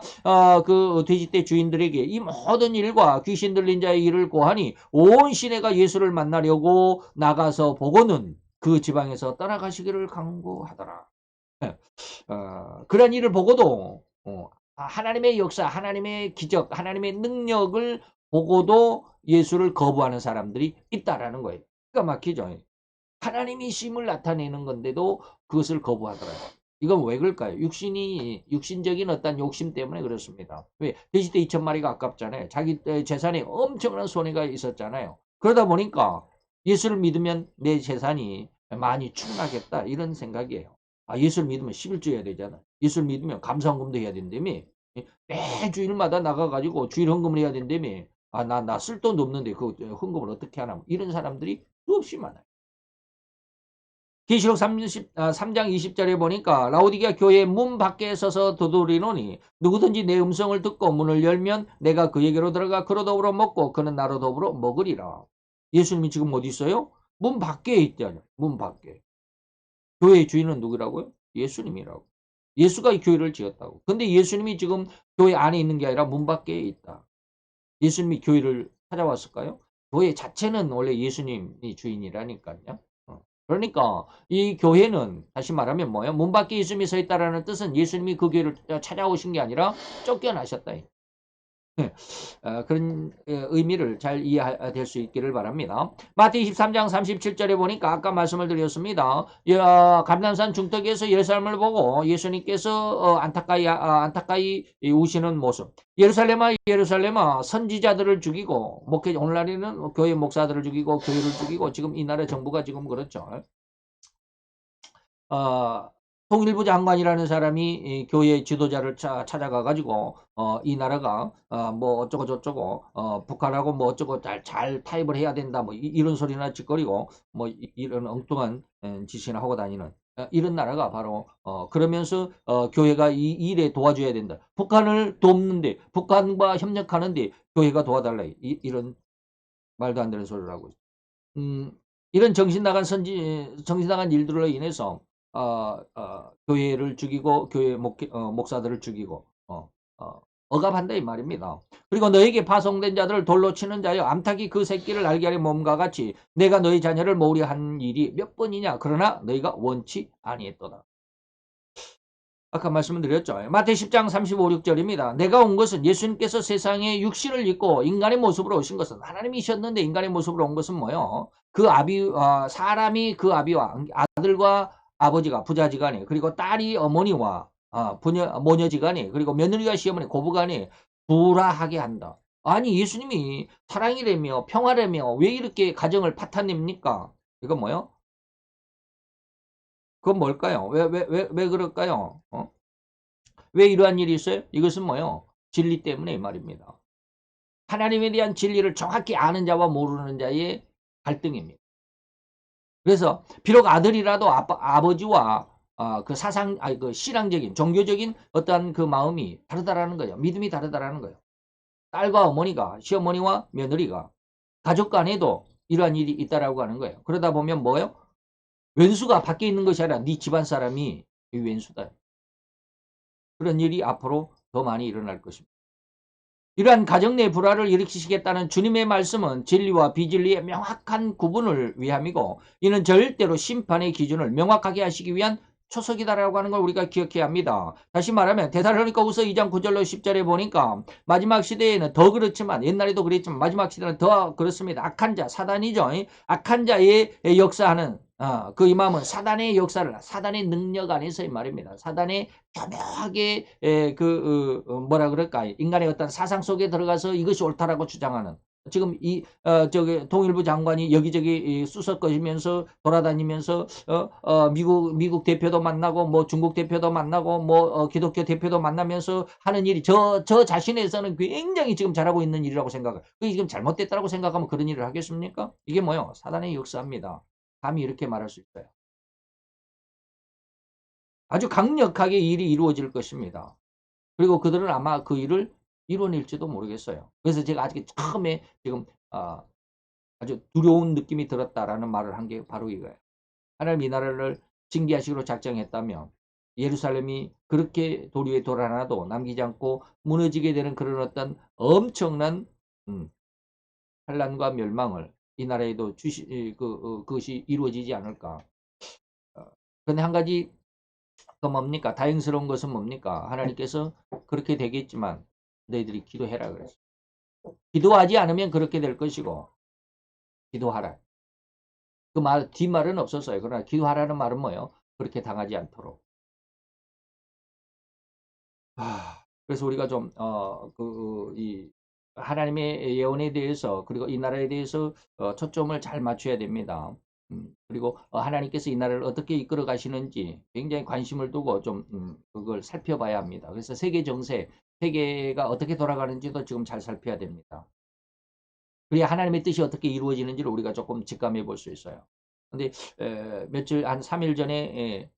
그 돼지떼 주인들에게 이 모든 일과 귀신 들린 자의 일을 고하니 온 시내가 예수를 만나려고 나가서 보고는 그 지방에서 떠나가시기를 강구하더라. 그런 일을 보고도 하나님의 역사, 하나님의 기적, 하나님의 능력을 보고도 예수를 거부하는 사람들이 있다라는 거예요. 기가 막히죠. 하나님이 심을 나타내는 건데도 그것을 거부하더라고요. 이건 왜 그럴까요? 육신적인 어떤 욕심 때문에 그렇습니다. 왜? 돼지떼 2,000마리가 아깝잖아요. 자기 재산에 엄청난 손해가 있었잖아요. 그러다 보니까 예수를 믿으면 내 재산이 많이 충나겠다 이런 생각이에요. 예수를 믿으면 11조 해야 되잖아. 예수를 믿으면 감사헌금도 해야 된다며. 매 주일마다 나가가지고 주일 헌금을 해야 된다며. 아, 나 쓸 돈도 없는데 그 헌금을 어떻게 하나. 뭐 이런 사람들이 수없이 많아요. 계시록 3장 20절에 보니까 라오디게아 교회 문 밖에 서서 두드리노니 누구든지 내 음성을 듣고 문을 열면 내가 그에게로 들어가 그로 더불어 먹고 그는 나로 더불어 먹으리라. 예수님이 지금 어디 있어요? 문 밖에 있잖아요. 문 밖에. 교회의 주인은 누구라고요? 예수님이라고. 예수가 이 교회를 지었다고. 근데 예수님이 지금 교회 안에 있는 게 아니라 문 밖에 있다. 예수님이 교회를 찾아왔을까요? 교회 자체는 원래 예수님이 주인이라니까요. 그러니까 이 교회는 다시 말하면 뭐예요? 문 밖에 예수님이 서 있다라는 뜻은 예수님이 그 교회를 찾아오신 게 아니라 쫓겨나셨다. 네. 그런 의미를 잘 이해될 수 있기를 바랍니다. 마태 23장 37절에 보니까 아까 말씀을 드렸습니다. 감람산 중턱에서 예루살렘을 보고 예수님께서 안타까이 우시는 모습. 예루살렘아 예루살렘아 선지자들을 죽이고 오늘날에는 교회 목사들을 죽이고 교회를 죽이고 지금 이 나라 정부가 지금 그렇죠. 어, 통일부 장관이라는 사람이 이 교회 지도자를 찾아가 가지고 이 나라가 뭐 어쩌고 저쩌고 북한하고 뭐 어쩌고 잘 타협을 해야 된다 뭐 이런 소리나 짓거리고 뭐 이런 엉뚱한 짓이나 하고 다니는 이런 나라가 바로 그러면서 교회가 이 일에 도와줘야 된다. 북한을 돕는데 북한과 협력하는데 교회가 도와달라 이런 말도 안 되는 소리를 하고 있어요. 음, 이런 정신 나간 일들로 인해서 교회를 죽이고 교회 목사들을 죽이고 억압한다 이 말입니다. 그리고 너에게 파송된 자들을 돌로 치는 자여 암탉이 그 새끼를 날개 아래 몸과 같이 내가 너희 자녀를 모으려 한 일이 몇 번이냐 그러나 너희가 원치 아니했도다. 아까 말씀을 드렸죠. 마태 10장 35, 6절입니다. 내가 온 것은 예수님께서 세상에 육신을 입고 인간의 모습으로 오신 것은 하나님이셨는데 인간의 모습으로 온 것은 뭐요? 사람이 그 아비와 아들과 아버지가 부자지간에 그리고 딸이 어머니와 모녀지간에 그리고 며느리가 시어머니 고부간에 불화하게 한다. 아니 예수님이 사랑이라며 평화라며 왜 이렇게 가정을 파탄냅니까? 이건 뭐요? 그건 뭘까요? 왜 그럴까요? 왜 이러한 일이 있어요? 이것은 뭐요? 진리 때문에 이 말입니다. 하나님에 대한 진리를 정확히 아는 자와 모르는 자의 갈등입니다. 그래서 비록 아들이라도 아버지와 그 그 신앙적인 종교적인 어떠한 그 마음이 다르다라는 거예요. 믿음이 다르다라는 거예요. 딸과 어머니가 시어머니와 며느리가 가족 간에도 이러한 일이 있다라고 하는 거예요. 그러다 보면 뭐예요? 왼수가 밖에 있는 것이 아니라 네 집안 사람이 왼수다. 그런 일이 앞으로 더 많이 일어날 것입니다. 이러한 가정 내 불화를 일으키시겠다는 주님의 말씀은 진리와 비진리의 명확한 구분을 위함이고 이는 절대로 심판의 기준을 명확하게 하시기 위한 초석이다라고 하는 걸 우리가 기억해야 합니다. 다시 말하면 데살로니가후서 2장 9절로 10절에 보니까 마지막 시대에는 더 그렇지만 옛날에도 그랬지만 마지막 시대는 더 그렇습니다. 악한 자 사단이죠. 악한 자의 역사하는 그 임함은 사단의 역사를 사단의 능력 안에서의 말입니다. 사단의 교묘하게 뭐라 그럴까 인간의 어떤 사상 속에 들어가서 이것이 옳다라고 주장하는 지금 저기 통일부 장관이 여기저기 수석거리면서 돌아다니면서 미국 대표도 만나고 뭐 중국 대표도 만나고 뭐 기독교 대표도 만나면서 하는 일이 저 자신에서는 굉장히 지금 잘하고 있는 일이라고 생각을. 그게 지금 잘못됐다고 생각하면 그런 일을 하겠습니까? 이게 뭐요? 사단의 역사입니다. 감히 이렇게 말할 수 있어요. 아주 강력하게 일이 이루어질 것입니다. 그리고 그들은 아마 그 일을 이뤄낼지도 모르겠어요. 그래서 제가 아직 처음에 지금 아주 두려운 느낌이 들었다라는 말을 한 게 바로 이거예요. 하나님 이 나라를 징계하시기로 작정했다면 예루살렘이 그렇게 돌 위에 돌 하나도 남기지 않고 무너지게 되는 그런 어떤 엄청난 환란과 멸망을 이 나라에도 그것이 이루어지지 않을까. 근데 한 가지 더 뭡니까? 다행스러운 것은 뭡니까? 하나님께서 그렇게 되겠지만 너희들이 기도해라 그랬어요. 기도하지 않으면 그렇게 될 것이고 기도하라. 그 뒷말은 없었어요. 그러나 기도하라는 말은 뭐예요? 그렇게 당하지 않도록. 그래서 우리가 좀, 이, 하나님의 예언에 대해서, 그리고 이 나라에 대해서, 초점을 잘 맞춰야 됩니다. 그리고, 하나님께서 이 나라를 어떻게 이끌어 가시는지 굉장히 관심을 두고 좀, 그걸 살펴봐야 합니다. 그래서 세계 정세, 세계가 어떻게 돌아가는지도 지금 잘 살펴야 됩니다. 그래야 하나님의 뜻이 어떻게 이루어지는지를 우리가 조금 직감해 볼 수 있어요. 근데 며칠 한 3일 전에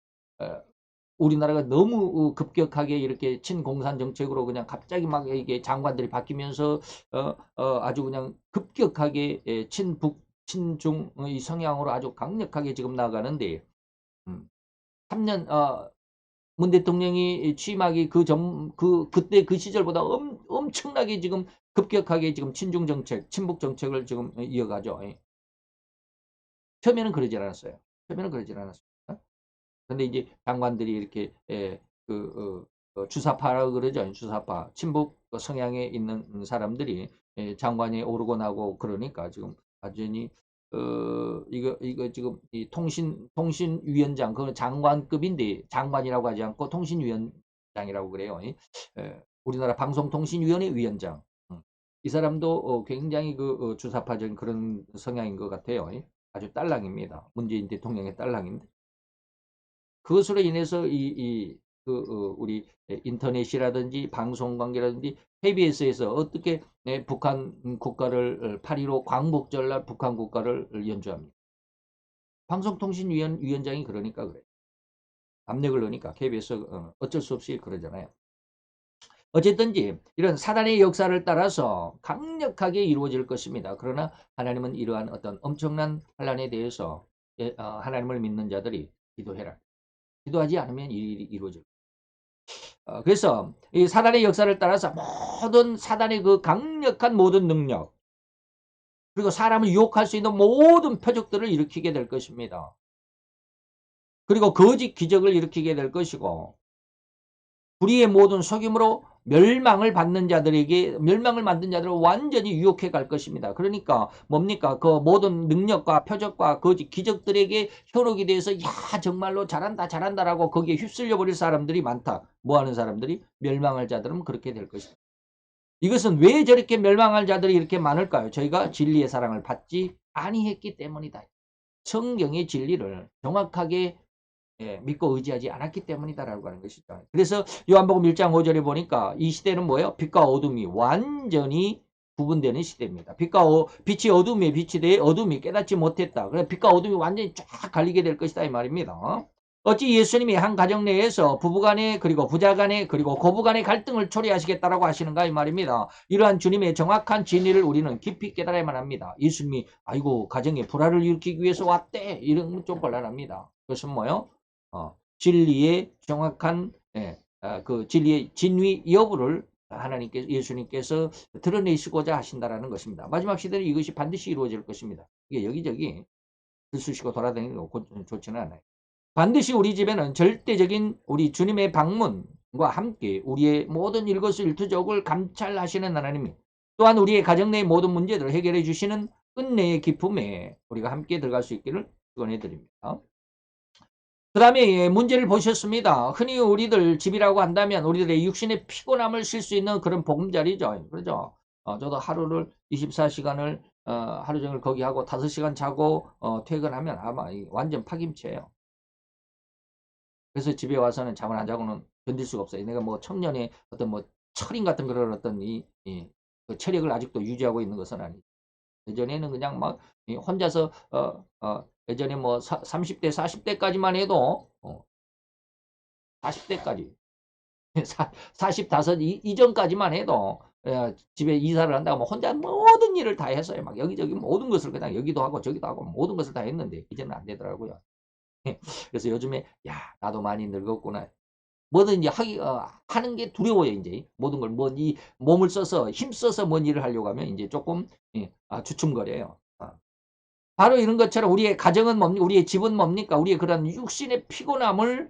우리나라가 너무 급격하게 이렇게 친공산 정책으로 그냥 갑자기 막 이게 장관들이 바뀌면서 아주 그냥 급격하게 친북, 친중의 성향으로 아주 강력하게 지금 나가는데 3년 문 대통령이 취임하기 그때 그 시절보다 엄청나게 지금 급격하게 지금 친중 정책, 친북 정책을 지금 이어가죠. 예. 처음에는 그러질 않았어요. 처음에는 그러질 않았어요. 근데 이제 장관들이 이렇게 주사파라고 그러죠. 주사파, 친북 성향에 있는 사람들이 장관이 오르고 나고 그러니까 지금 완전히 이거 지금 이 통신위원장 그 장관급인데 장관이라고 하지 않고 통신위원장이라고 그래요. 우리나라 방송통신위원회 위원장. 이 사람도 굉장히 주사파적인 그런 성향인 것 같아요. 아주 딸랑입니다. 문재인 대통령의 딸랑인데. 그것으로 인해서 우리 인터넷이라든지 방송관계라든지 KBS에서 어떻게 북한 국가를 8.15 광복절날 북한 국가를 연주합니다. 방송통신위원장이 그러니까 그래요. 압력을 넣으니까 KBS 어쩔 수 없이 그러잖아요. 어쨌든지 이런 사단의 역사를 따라서 강력하게 이루어질 것입니다. 그러나 하나님은 이러한 어떤 엄청난 환란에 대해서 하나님을 믿는 자들이 기도해라. 기도하지 않으면 이 일이 이루어질 그래서 이 사단의 역사를 따라서 모든 사단의 그 강력한 모든 능력 그리고 사람을 유혹할 수 있는 모든 표적들을 일으키게 될 것입니다. 그리고 거짓 기적을 일으키게 될 것이고 불의의 모든 속임으로 멸망을 받는 자들에게 멸망을 만든 자들을 완전히 유혹해 갈 것입니다. 그러니까 뭡니까? 그 모든 능력과 표적과 거짓 기적들에게 현혹이 돼서 야 정말로 잘한다 잘한다라고 거기에 휩쓸려 버릴 사람들이 많다. 뭐 하는 사람들이? 멸망할 자들은 그렇게 될 것입니다. 이것은 왜 저렇게 멸망할 자들이 이렇게 많을까요? 저희가 진리의 사랑을 받지 아니했기 때문이다. 성경의 진리를 정확하게 믿고 의지하지 않았기 때문이다라고 하는 것이죠. 그래서 요한복음 1장 5절에 보니까 이 시대는 뭐예요? 빛과 어둠이 완전히 구분되는 시대입니다. 빛이 어둠에 빛이 돼 어둠이 깨닫지 못했다. 그래 빛과 어둠이 완전히 쫙 갈리게 될 것이다 이 말입니다. 어찌 예수님이 한 가정 내에서 부부간에 그리고 부자간에 그리고 고부간의 갈등을 초래하시겠다라고 하시는가 이 말입니다. 이러한 주님의 정확한 진리를 우리는 깊이 깨달아야만 합니다. 예수님이 아이고 가정에 불화를 일으키기 위해서 왔대 이런 좀 곤란합니다. 그것은 뭐요? 진리의 정확한 그 진리의 진위 여부를 하나님께서 예수님께서 드러내시고자 하신다라는 것입니다. 마지막 시대는 이것이 반드시 이루어질 것입니다. 이게 여기저기 들쑤시고 돌아다니는 거 좋지는 않아요. 반드시 우리 집에는 절대적인 우리 주님의 방문과 함께 우리의 모든 일거수일투족을 감찰하시는 하나님이 또한 우리의 가정 내의 모든 문제들을 해결해 주시는 은혜의 기쁨에 우리가 함께 들어갈 수 있기를 축원해 드립니다. 그 다음에 문제를 보셨습니다. 흔히 우리들 집이라고 한다면 우리들의 육신의 피곤함을 쉴 수 있는 그런 보금자리죠. 그렇죠? 저도 하루를 24시간을 하루 종일 거기 하고 5시간 자고 퇴근하면 아마 완전 파김치예요. 그래서 집에 와서는 잠을 안 자고는 견딜 수가 없어요. 내가 뭐 청년의 어떤 뭐 철인 같은 그런 어떤 그 체력을 아직도 유지하고 있는 것은 아니죠. 예전에는 그냥 막 혼자서 예전에 뭐 30대 40대까지만 해도 40대까지 45 이전까지만 해도 집에 이사를 한다고 혼자 모든 일을 다 했어요. 막 여기저기 모든 것을 그냥 여기도 하고 저기도 하고 모든 것을 다 했는데 이제는 안 되더라고요. 그래서 요즘에 야 나도 많이 늙었구나. 뭐든지 하는 게 두려워요 이제 모든 걸 뭐 이 몸을 써서 힘 써서 뭔 일을 하려고 하면 이제 조금 주춤거려요. 바로 이런 것처럼 우리의 가정은 뭡니까? 우리의 집은 뭡니까? 우리의 그런 육신의 피곤함을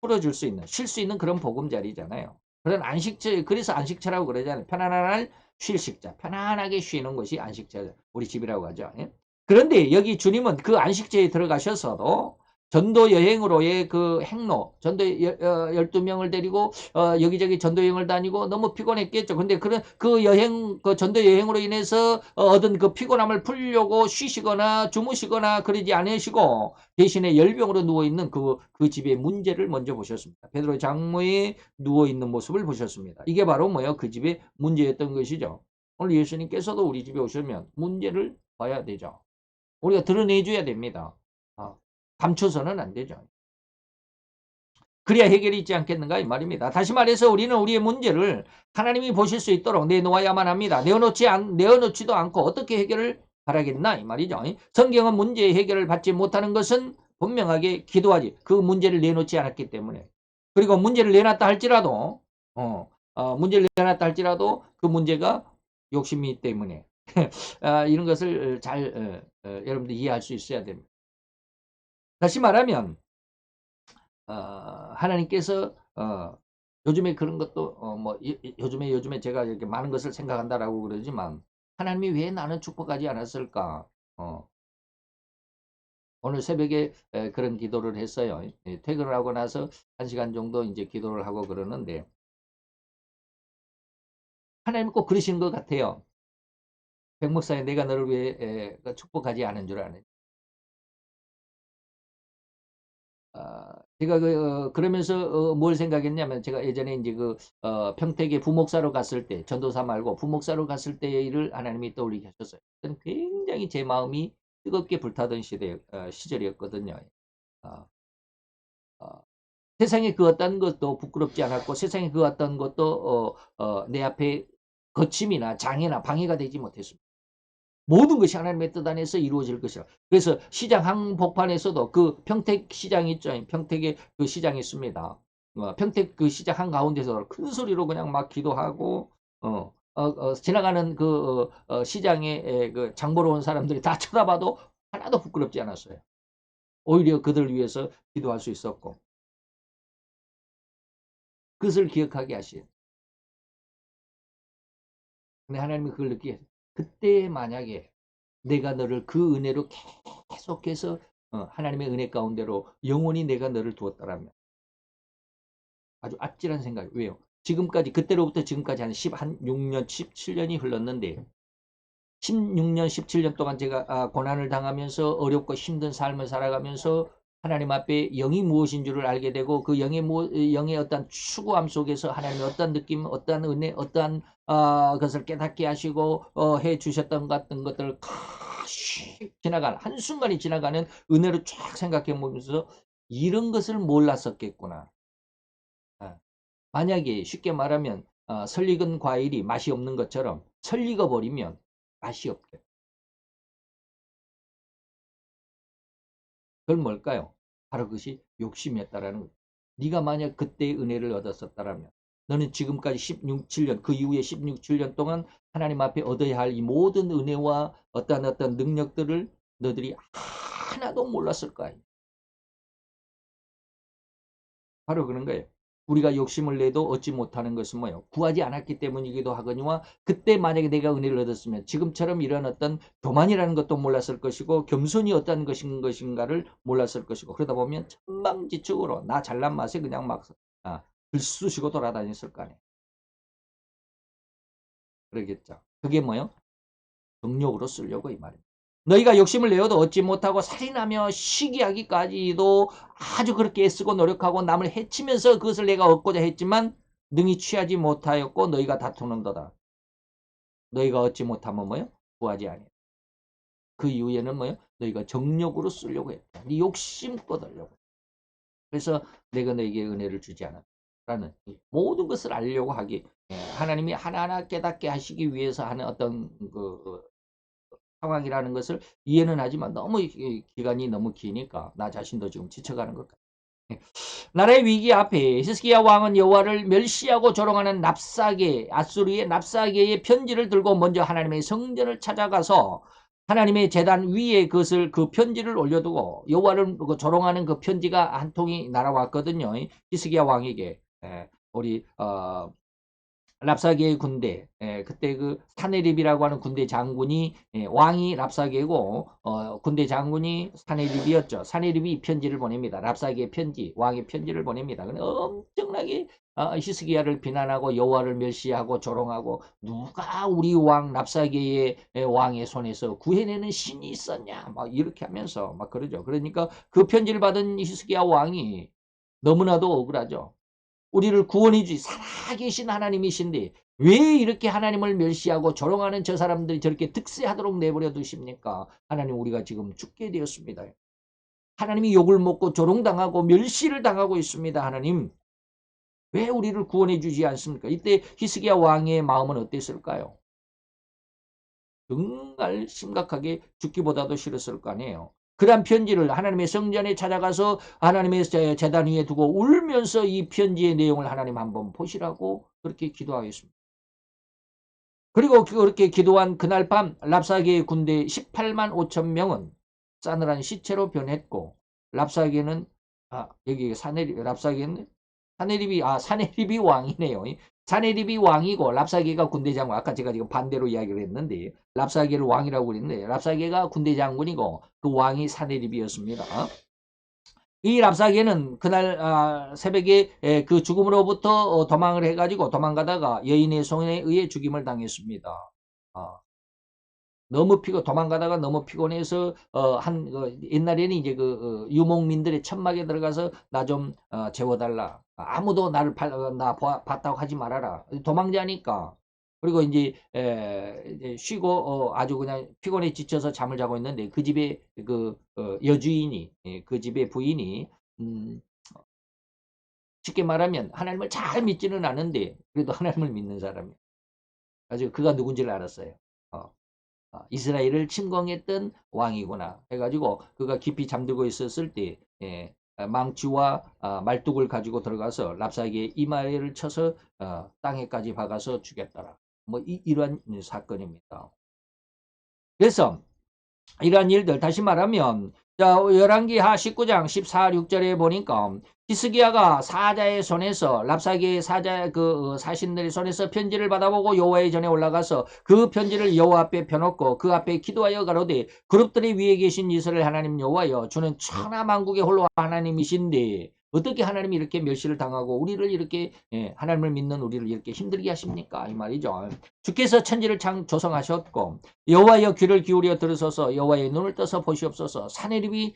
풀어줄 수 있는, 쉴 수 있는 그런 보금자리잖아요. 그런 안식처, 그래서 안식처라고 그러잖아요. 편안한 쉴식자, 편안하게 쉬는 것이 안식처, 우리 집이라고 하죠. 예? 그런데 여기 주님은 그 안식처에 들어가셔서도 전도 여행으로의 그 행로, 전도 12명을 데리고 여기저기 전도 여행을 다니고 너무 피곤했겠죠. 근데 그런 그 여행, 그 전도 여행으로 인해서 얻은 그 피곤함을 풀려고 쉬시거나 주무시거나 그러지 않으시고 대신에 열병으로 누워있는 그 집의 문제를 먼저 보셨습니다. 베드로 장모의 누워있는 모습을 보셨습니다. 이게 바로 뭐예요? 그 집의 문제였던 것이죠. 오늘 예수님께서도 우리 집에 오시면 문제를 봐야 되죠. 우리가 드러내줘야 됩니다. 감춰서는 안 되죠. 그래야 해결이 있지 않겠는가 이 말입니다. 다시 말해서 우리는 우리의 문제를 하나님이 보실 수 있도록 내놓아야만 합니다. 내어놓지도 않고 어떻게 해결을 바라겠나 이 말이죠. 성경은 문제의 해결을 받지 못하는 것은 분명하게 기도하지 그 문제를 내놓지 않았기 때문에. 그리고 문제를 내놨다 할지라도 문제를 내놨다 할지라도 그 문제가 욕심이기 때문에 이런 것을 잘 여러분들 이해할 수 있어야 됩니다. 다시 말하면 하나님께서 요즘에 그런 것도 뭐 요즘에 제가 이렇게 많은 것을 생각한다라고 그러지만 하나님이 왜 나는 축복하지 않았을까? 오늘 새벽에 그런 기도를 했어요. 퇴근을 하고 나서 1시간 정도 이제 기도를 하고 그러는데 하나님 꼭 그러시는 것 같아요. 백 목사님 내가 너를 왜 축복하지 않은 줄 아는? 제가 그러면서 뭘 생각했냐면 제가 예전에 이제 평택에 부목사로 갔을 때 전도사 말고 부목사로 갔을 때의 일을 하나님이 떠올리게 하셨어요. 그때는 굉장히 제 마음이 뜨겁게 불타던 시절이었거든요. 어, 어, 세상에 그 어떤 것도 부끄럽지 않았고 세상에 그 어떤 것도 내 앞에 거침이나 장애나 방해가 되지 못했습니다. 모든 것이 하나님의 뜻 안에서 이루어질 것이라. 그래서 시장 한복판에서도 그 평택 시장 있죠. 평택에 그 시장이 있습니다. 평택 그 시장 한가운데서 큰 소리로 그냥 막 기도하고, 지나가는 시장에 그 장보러 온 사람들이 다 쳐다봐도 하나도 부끄럽지 않았어요. 오히려 그들을 위해서 기도할 수 있었고. 그것을 기억하게 하시요. 근데 하나님이 그걸 느끼게 해요. 그때 만약에 내가 너를 그 은혜로 계속해서 하나님의 은혜 가운데로 영원히 내가 너를 두었다라면 아주 아찔한 생각. 왜요? 지금까지 그때로부터 지금까지 한 16년, 17년이 흘렀는데 16년, 17년 동안 제가 고난을 당하면서 어렵고 힘든 삶을 살아가면서 하나님 앞에 영이 무엇인 줄을 알게 되고 그 영의 어떤 추구함 속에서 하나님의 어떤 느낌, 어떤 은혜, 어떠한 것을 깨닫게 하시고 해 주셨던 같은 것들을 지나가는 한순간이 지나가는 은혜를 쫙 생각해 보면서 이런 것을 몰랐었겠구나. 만약에 쉽게 말하면 설익은 과일이 맛이 없는 것처럼 설익어 버리면 맛이 없게. 그건 뭘까요? 바로 그것이 욕심이었다라는 거죠. 네가 만약 그때의 은혜를 얻었었다면 너는 지금까지 16, 7년 그 이후에 16, 7년 동안 하나님 앞에 얻어야 할 이 모든 은혜와 어떤 능력들을 너들이 하나도 몰랐을 거야. 바로 그런 거예요. 우리가 욕심을 내도 얻지 못하는 것은 뭐예요? 구하지 않았기 때문이기도 하거니와 그때 만약에 내가 은혜를 얻었으면 지금처럼 이런 어떤 교만이라는 것도 몰랐을 것이고 겸손이 어떤 것인가를 몰랐을 것이고 그러다 보면 천방지축으로 나 잘난 맛에 그냥 막 들쑤시고 돌아다녔을 거 아니에요. 그러겠죠. 그게 뭐예요? 정욕으로 쓰려고 이 말입니다. 너희가 욕심을 내어도 얻지 못하고 살인하며 시기하기까지도 아주 그렇게 애쓰고 노력하고 남을 해치면서 그것을 내가 얻고자 했지만 능히 취하지 못하였고 너희가 다투는도다. 너희가 얻지 못하면 뭐요? 구하지 아니하라. 그 이후에는 뭐요? 너희가 정욕으로 쓰려고 했다. 네 욕심껏 하려고. 그래서 내가 너에게 은혜를 주지 않았다라는 모든 것을 알려고 하기. 하나님이 하나하나 깨닫게 하시기 위해서 하는 어떤 상황이라는 것을 이해는 하지만 너무 기간이 너무 기니까 나 자신도 지금 지쳐가는 것 같아요. 나라의 위기 앞에 히스기야 왕은 여호와를 멸시하고 조롱하는 아수르의 납사게의 편지를 들고 먼저 하나님의 성전을 찾아가서 하나님의 제단 위에 그 편지를 올려두고 여호와를 조롱하는 그 편지가 한 통이 날아왔거든요. 히스기야 왕에게 우리 랍사게의 군대, 그때 그 사네립이라고 하는 군대 장군이 왕이 랍사게고 군대 장군이 사네립이었죠. 사네립이 이 편지를 보냅니다. 랍사게의 편지, 왕의 편지를 보냅니다. 근데 엄청나게 히스기야를 비난하고 여호와를 멸시하고 조롱하고 누가 우리 왕 랍사게의 왕의 손에서 구해내는 신이 있었냐 막 이렇게 하면서 막 그러죠. 그러니까 그 편지를 받은 히스기야 왕이 너무나도 억울하죠. 우리를 구원해 주시 살아계신 하나님이신데 왜 이렇게 하나님을 멸시하고 조롱하는 저 사람들이 저렇게 득세하도록 내버려 두십니까? 하나님, 우리가 지금 죽게 되었습니다. 하나님이 욕을 먹고 조롱당하고 멸시를 당하고 있습니다. 하나님, 왜 우리를 구원해 주지 않습니까? 이때 히스기야 왕의 마음은 어땠을까요? 정말 심각하게 죽기보다도 싫었을 거 아니에요. 그런 편지를 하나님의 성전에 찾아가서 하나님의 제단 위에 두고 울면서 이 편지의 내용을 하나님 한번 보시라고 그렇게 기도하겠습니다. 그리고 그렇게 기도한 그날 밤 랍사게의 군대 18만 5천 명은 싸늘한 시체로 변했고, 랍사게는 여기 랍사게는 사네립이 왕이네요. 사네립이 왕이고 랍사게가 군대 장군. 아까 제가 지금 반대로 이야기를 했는데 랍사게를 왕이라고 그랬는데 랍사게가 군대 장군이고 그 왕이 사네립이었습니다. 이 랍사게는 그날 새벽에 그 죽음으로부터 도망을 해가지고 도망가다가 여인의 손에 의해 죽임을 당했습니다. 아, 도망가다가 너무 피곤해서 옛날에는 이제 유목민들의 천막에 들어가서 나 좀 재워달라. 아무도 나 봤다고 하지 말아라. 도망자니까. 그리고 이제 쉬고 아주 그냥 피곤해 지쳐서 잠을 자고 있는데 그 집에 여주인이, 그 집의 부인이, 음, 쉽게 말하면 하나님을 잘 믿지는 않은데 그래도 하나님을 믿는 사람이에요. 아주 그가 누군지를 알았어요. 어. 이스라엘을 침공했던 왕이구나 해가지고 그가 깊이 잠들고 있었을 때 망치와 말뚝을 가지고 들어가서 랍사게의 이마를 쳐서 땅에까지 박아서 죽였더라. 뭐 이러한 사건입니다. 그래서 이러한 일들, 다시 말하면 열왕기하 19장 14, 6절에 보니까 히스기야가 사자의 손에서, 랍사게의 사자 사신들의 손에서 편지를 받아보고 여호와의 전에 올라가서 그 편지를 여호와 앞에 펴놓고 그 앞에 기도하여 가로되, 그룹들이 위에 계신 이스라엘 하나님 여호와여, 주는 천하만국의 홀로 하나님이신데 어떻게 하나님이 이렇게 멸시를 당하고 우리를 이렇게 하나님을 믿는 우리를 이렇게 힘들게 하십니까? 이 말이죠. 주께서 천지를 조성하셨고 여호와여, 귀를 기울여 들으소서. 여호와의 눈을 떠서 보시옵소서. 사내립이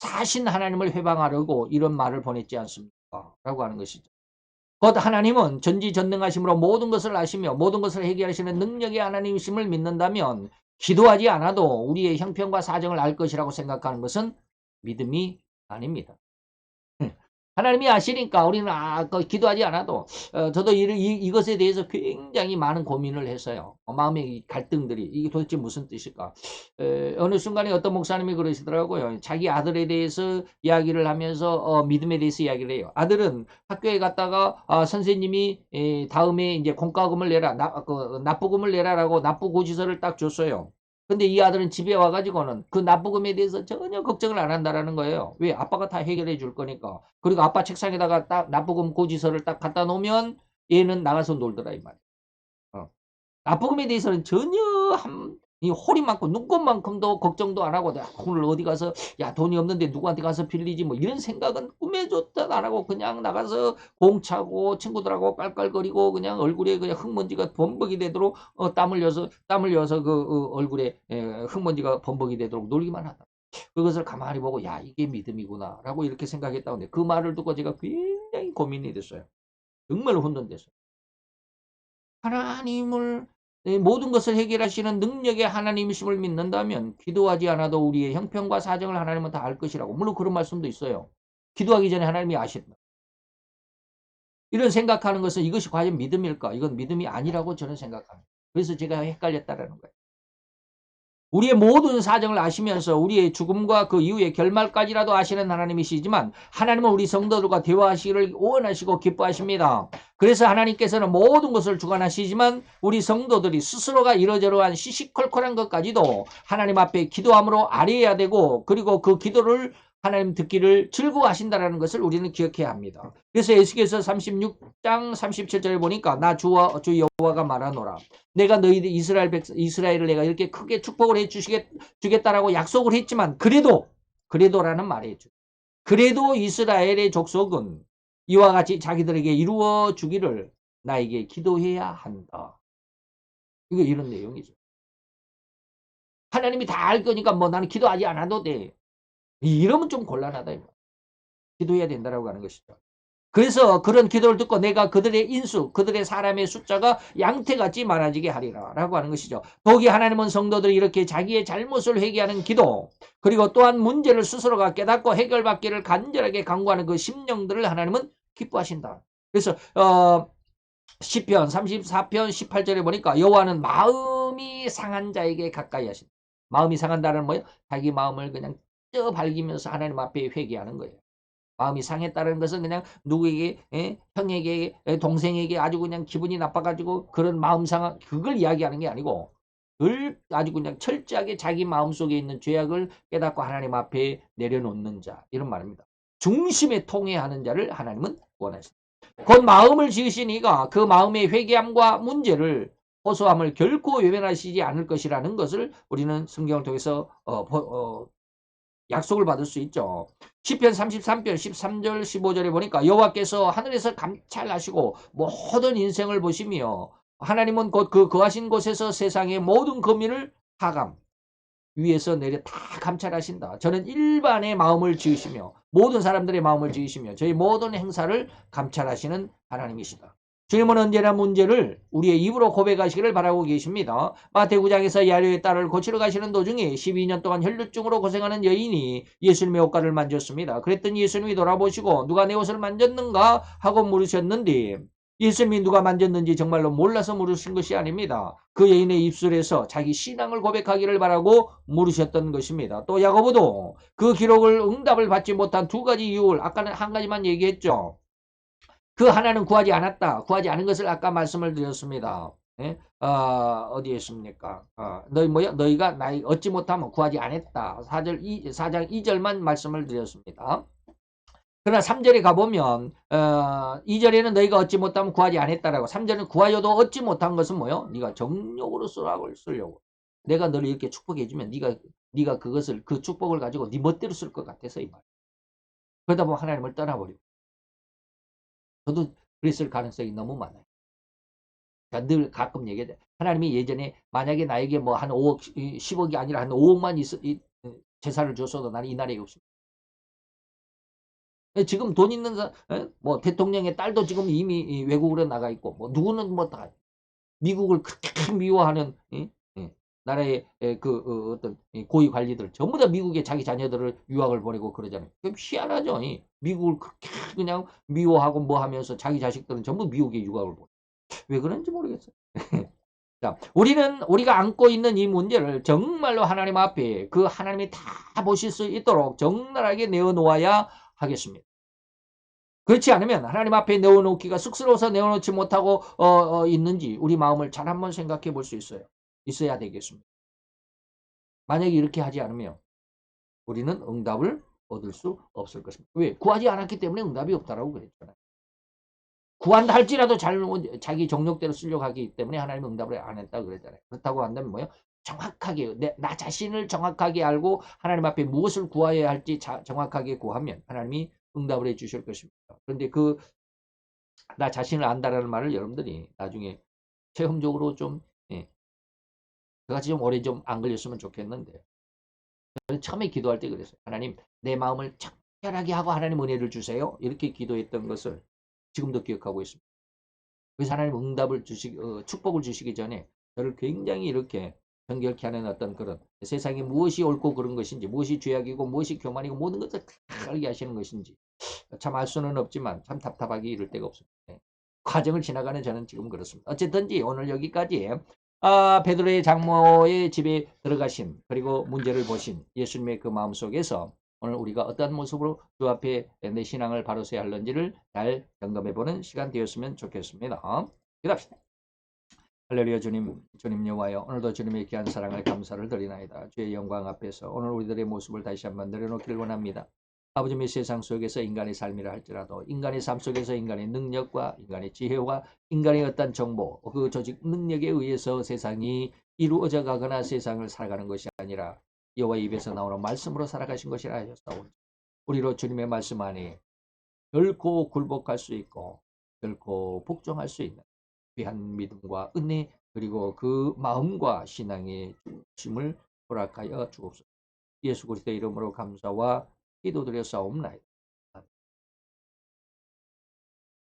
사신 하나님을 회방하려고 이런 말을 보냈지 않습니까? 라고 하는 것이죠. 곧 하나님은 전지전능하심으로 모든 것을 아시며 모든 것을 해결하시는 능력의 하나님이심을 믿는다면 기도하지 않아도 우리의 형편과 사정을 알 것이라고 생각하는 것은 믿음이 아닙니다. 하나님이 아시니까 우리는 기도하지 않아도 저도 이것에 대해서 굉장히 많은 고민을 했어요. 마음의 갈등들이 이게 도대체 무슨 뜻일까? 어느 순간에 어떤 목사님이 그러시더라고요. 자기 아들에 대해서 이야기를 하면서 믿음에 대해서 이야기를 해요. 아들은 학교에 갔다가 선생님이 다음에 이제 공과금을 내라, 납부금을 내라라고 납부고지서를 딱 줬어요. 근데 이 아들은 집에 와가지고는 그 납부금에 대해서 전혀 걱정을 안 한다라는 거예요. 왜? 아빠가 다 해결해 줄 거니까. 그리고 아빠 책상에다가 딱 납부금 고지서를 딱 갖다 놓으면 얘는 나가서 놀더라 이 말이야. 어. 납부금에 대해서는 전혀 이 홀이 많고 눈꽃만큼도 걱정도 안 하고, 오늘 어디 가서 돈이 없는데 누구한테 가서 빌리지 뭐 이런 생각은 꿈에 줬다 안 하고 그냥 나가서 공차고 친구들하고 깔깔거리고 그냥 얼굴에 그냥 흙먼지가 범벅이 되도록 땀 흘려서 얼굴에 흙먼지가 범벅이 되도록 놀기만 하다. 그것을 가만히 보고 이게 믿음이구나라고 이렇게 생각했다는데 그 말을 듣고 제가 굉장히 고민이 됐어요. 정말 혼돈됐어요. 하나님을 모든 것을 해결하시는 능력의 하나님이심을 믿는다면 기도하지 않아도 우리의 형편과 사정을 하나님은 다 알 것이라고. 물론 그런 말씀도 있어요. 기도하기 전에 하나님이 아신다. 이런 생각하는 것은 이것이 과연 믿음일까? 이건 믿음이 아니라고 저는 생각합니다. 그래서 제가 헷갈렸다라는 거예요. 우리의 모든 사정을 아시면서 우리의 죽음과 그 이후의 결말까지라도 아시는 하나님이시지만 하나님은 우리 성도들과 대화하시기를 원하시고 기뻐하십니다. 그래서 하나님께서는 모든 것을 주관하시지만 우리 성도들이 스스로가 이러저러한 시시콜콜한 것까지도 하나님 앞에 기도함으로 아뢰어야 되고, 그리고 그 기도를 하나님 듣기를 즐거워하신다는 것을 우리는 기억해야 합니다. 그래서 에스겔서 36장 37절에 보니까 나 주 여호와가 말하노라. 내가 너희들 이스라엘을 내가 이렇게 크게 축복을 주겠다라고 약속을 했지만 그래도라는 말이 있죠. 그래도 이스라엘의 족속은 이와 같이 자기들에게 이루어 주기를 나에게 기도해야 한다. 이런 내용이죠. 하나님이 다 알 거니까 뭐 나는 기도하지 않아도 돼. 이러면 좀 곤란하다. 기도해야 된다라고 하는 것이죠. 그래서 그런 기도를 듣고 내가 그들의 인수, 그들의 사람의 숫자가 양태같이 많아지게 하리라 라고 하는 것이죠. 더욱이 하나님은 성도들이 이렇게 자기의 잘못을 회개하는 기도, 그리고 또한 문제를 스스로가 깨닫고 해결받기를 간절하게 간구하는 그 심령들을 하나님은 기뻐하신다. 그래서 시편 34편 18절에 보니까 여호와는 마음이 상한 자에게 가까이 하신다. 마음이 상한다는 뭐예요? 자기 마음을 그냥 쪄 밝히면서 하나님 앞에 회개하는 거예요. 마음이 상했다는 것은 그냥 누구에게 형에게 동생에게 아주 그냥 기분이 나빠가지고 그런 마음 상한 그걸 이야기하는 게 아니고 늘 아주 그냥 철저하게 자기 마음속에 있는 죄악을 깨닫고 하나님 앞에 내려놓는 자 이런 말입니다. 중심에 통해하는 자를 하나님은 원하십니다. 곧 마음을 지으신 이가 그 마음의 회개함과 문제를 호소함을 결코 외면하시지 않을 것이라는 것을 우리는 성경을 통해서 약속을 받을 수 있죠. 시편 33편 13절 15절에 보니까 여호와께서 하늘에서 감찰하시고 모든 인생을 보시며 하나님은 곧 그 거하신 곳에서 세상의 모든 거민을 하감 위에서 내려 다 감찰하신다. 저는 일반의 마음을 지으시며 모든 사람들의 마음을 지으시며 저희 모든 행사를 감찰하시는 하나님이시다. 주님은 언제나 문제를 우리의 입으로 고백하시기를 바라고 계십니다. 마태구 장에서 야류의 딸을 고치러 가시는 도중에 12년 동안 혈루증으로 고생하는 여인이 예수님의 옷가를 만졌습니다. 그랬더니 예수님이 돌아보시고 누가 내 옷을 만졌는가 하고 물으셨는데 예수님이 누가 만졌는지 정말로 몰라서 물으신 것이 아닙니다. 그 여인의 입술에서 자기 신앙을 고백하기를 바라고 물으셨던 것입니다. 또 야고보도 그 기록을 응답을 받지 못한 두 가지 이유를 아까는 한 가지만 얘기했죠. 그 하나는 구하지 않았다. 구하지 않은 것을 아까 말씀을 드렸습니다. 예? 어디에 있습니까? 너희가 나이 얻지 못하면 구하지 않았다. 4장 2절만 말씀을 드렸습니다. 그러나 3절에 가보면 2절에는 너희가 얻지 못하면 구하지 않았다라고 3절은 구하여도 얻지 못한 것은 뭐요? 네가 정욕으로 쓰려고. 내가 너를 이렇게 축복해 주면 네가 그것을 그 축복을 가지고 네 멋대로 쓸 것 같아서 이 말. 그러다 보면 하나님을 떠나버리고. 저도 그랬을 가능성이 너무 많아요. 늘 가끔 얘기하죠. 하나님이 예전에 만약에 나에게 뭐 한 5억, 10억이 아니라 한 5억만 재산을 줬어도 나는 이 나라에 없습니다. 지금 돈 있는 뭐 대통령의 딸도 지금 이미 외국으로 나가 있고 뭐 누구는 뭐 다 미국을 그렇게 미워하는 나라의 그 어떤 고위 관리들 전부 다 미국에 자기 자녀들을 유학을 보내고 그러잖아요. 그럼 희한하죠. 미국을 그렇게 그냥 미워하고 뭐 하면서 자기 자식들은 전부 미국에 유학을 보내. 왜 그런지 모르겠어요. 자, 우리가 안고 있는 이 문제를 정말로 하나님 앞에 그 하나님이 다 보실 수 있도록 적나라하게 내어놓아야 하겠습니다. 그렇지 않으면 하나님 앞에 내어놓기가 쑥스러워서 내어놓지 못하고 있는지 우리 마음을 잘 한번 생각해 볼 수 있어야 되겠습니다. 만약에 이렇게 하지 않으면 우리는 응답을 얻을 수 없을 것입니다. 왜? 구하지 않았기 때문에 응답이 없다라고 그랬잖아요. 구한다 할지라도 자기 정욕대로 쓰려고 하기 때문에 하나님 응답을 안 했다고 그랬잖아요. 그렇다고 한다면 뭐예요? 정확하게 나 자신을 정확하게 알고 하나님 앞에 무엇을 구해야 할지 정확하게 구하면 하나님이 응답을 해 주실 것입니다. 그런데 나 자신을 안다라는 말을 여러분들이 나중에 체험적으로 좀 그같이 좀 오래 좀 안 걸렸으면 좋겠는데 저는 처음에 기도할 때 그랬어요. 하나님 내 마음을 청결하게 하고 하나님 은혜를 주세요. 이렇게 기도했던 것을 지금도 기억하고 있습니다. 그래서 하나님 축복을 주시기 전에 저를 굉장히 이렇게 정결케 하는 어떤 그런 세상에 무엇이 옳고 그런 것인지 무엇이 죄악이고 무엇이 교만이고 모든 것을 다 알게 하시는 것인지 참 알 수는 없지만 참 답답하기 이를 데가 없습니다. 과정을 지나가는 저는 지금 그렇습니다. 어쨌든지 오늘 여기까지 베드로의 장모의 집에 들어가신 그리고 문제를 보신 예수님의 그 마음속에서 오늘 우리가 어떤 모습으로 주 앞에 내 신앙을 바로 서야 할는지를 잘 점검해보는 시간 되었으면 좋겠습니다. 기도합시다. 할렐루야 주님 여호와여 오늘도 주님의 귀한 사랑을 감사를 드리나이다. 주의 영광 앞에서 오늘 우리들의 모습을 다시 한번 내려놓기를 원합니다. 아버지의 세상 속에서 인간의 삶이라 할지라도 인간의 삶 속에서 인간의 능력과 인간의 지혜와 인간의 어떤 정보 그 조직 능력에 의해서 세상이 이루어져 가거나 세상을 살아가는 것이 아니라 여호와 입에서 나오는 말씀으로 살아가신 것이라 하셨사오니 우리로 주님의 말씀 안에 결코 굴복할 수 있고 결코 복종할 수 있는 귀한 믿음과 은혜 그리고 그 마음과 신앙의 중심을 허락하여 주옵소서. 예수 그리스도의 이름으로 감사와 기도드려 싸움나이다.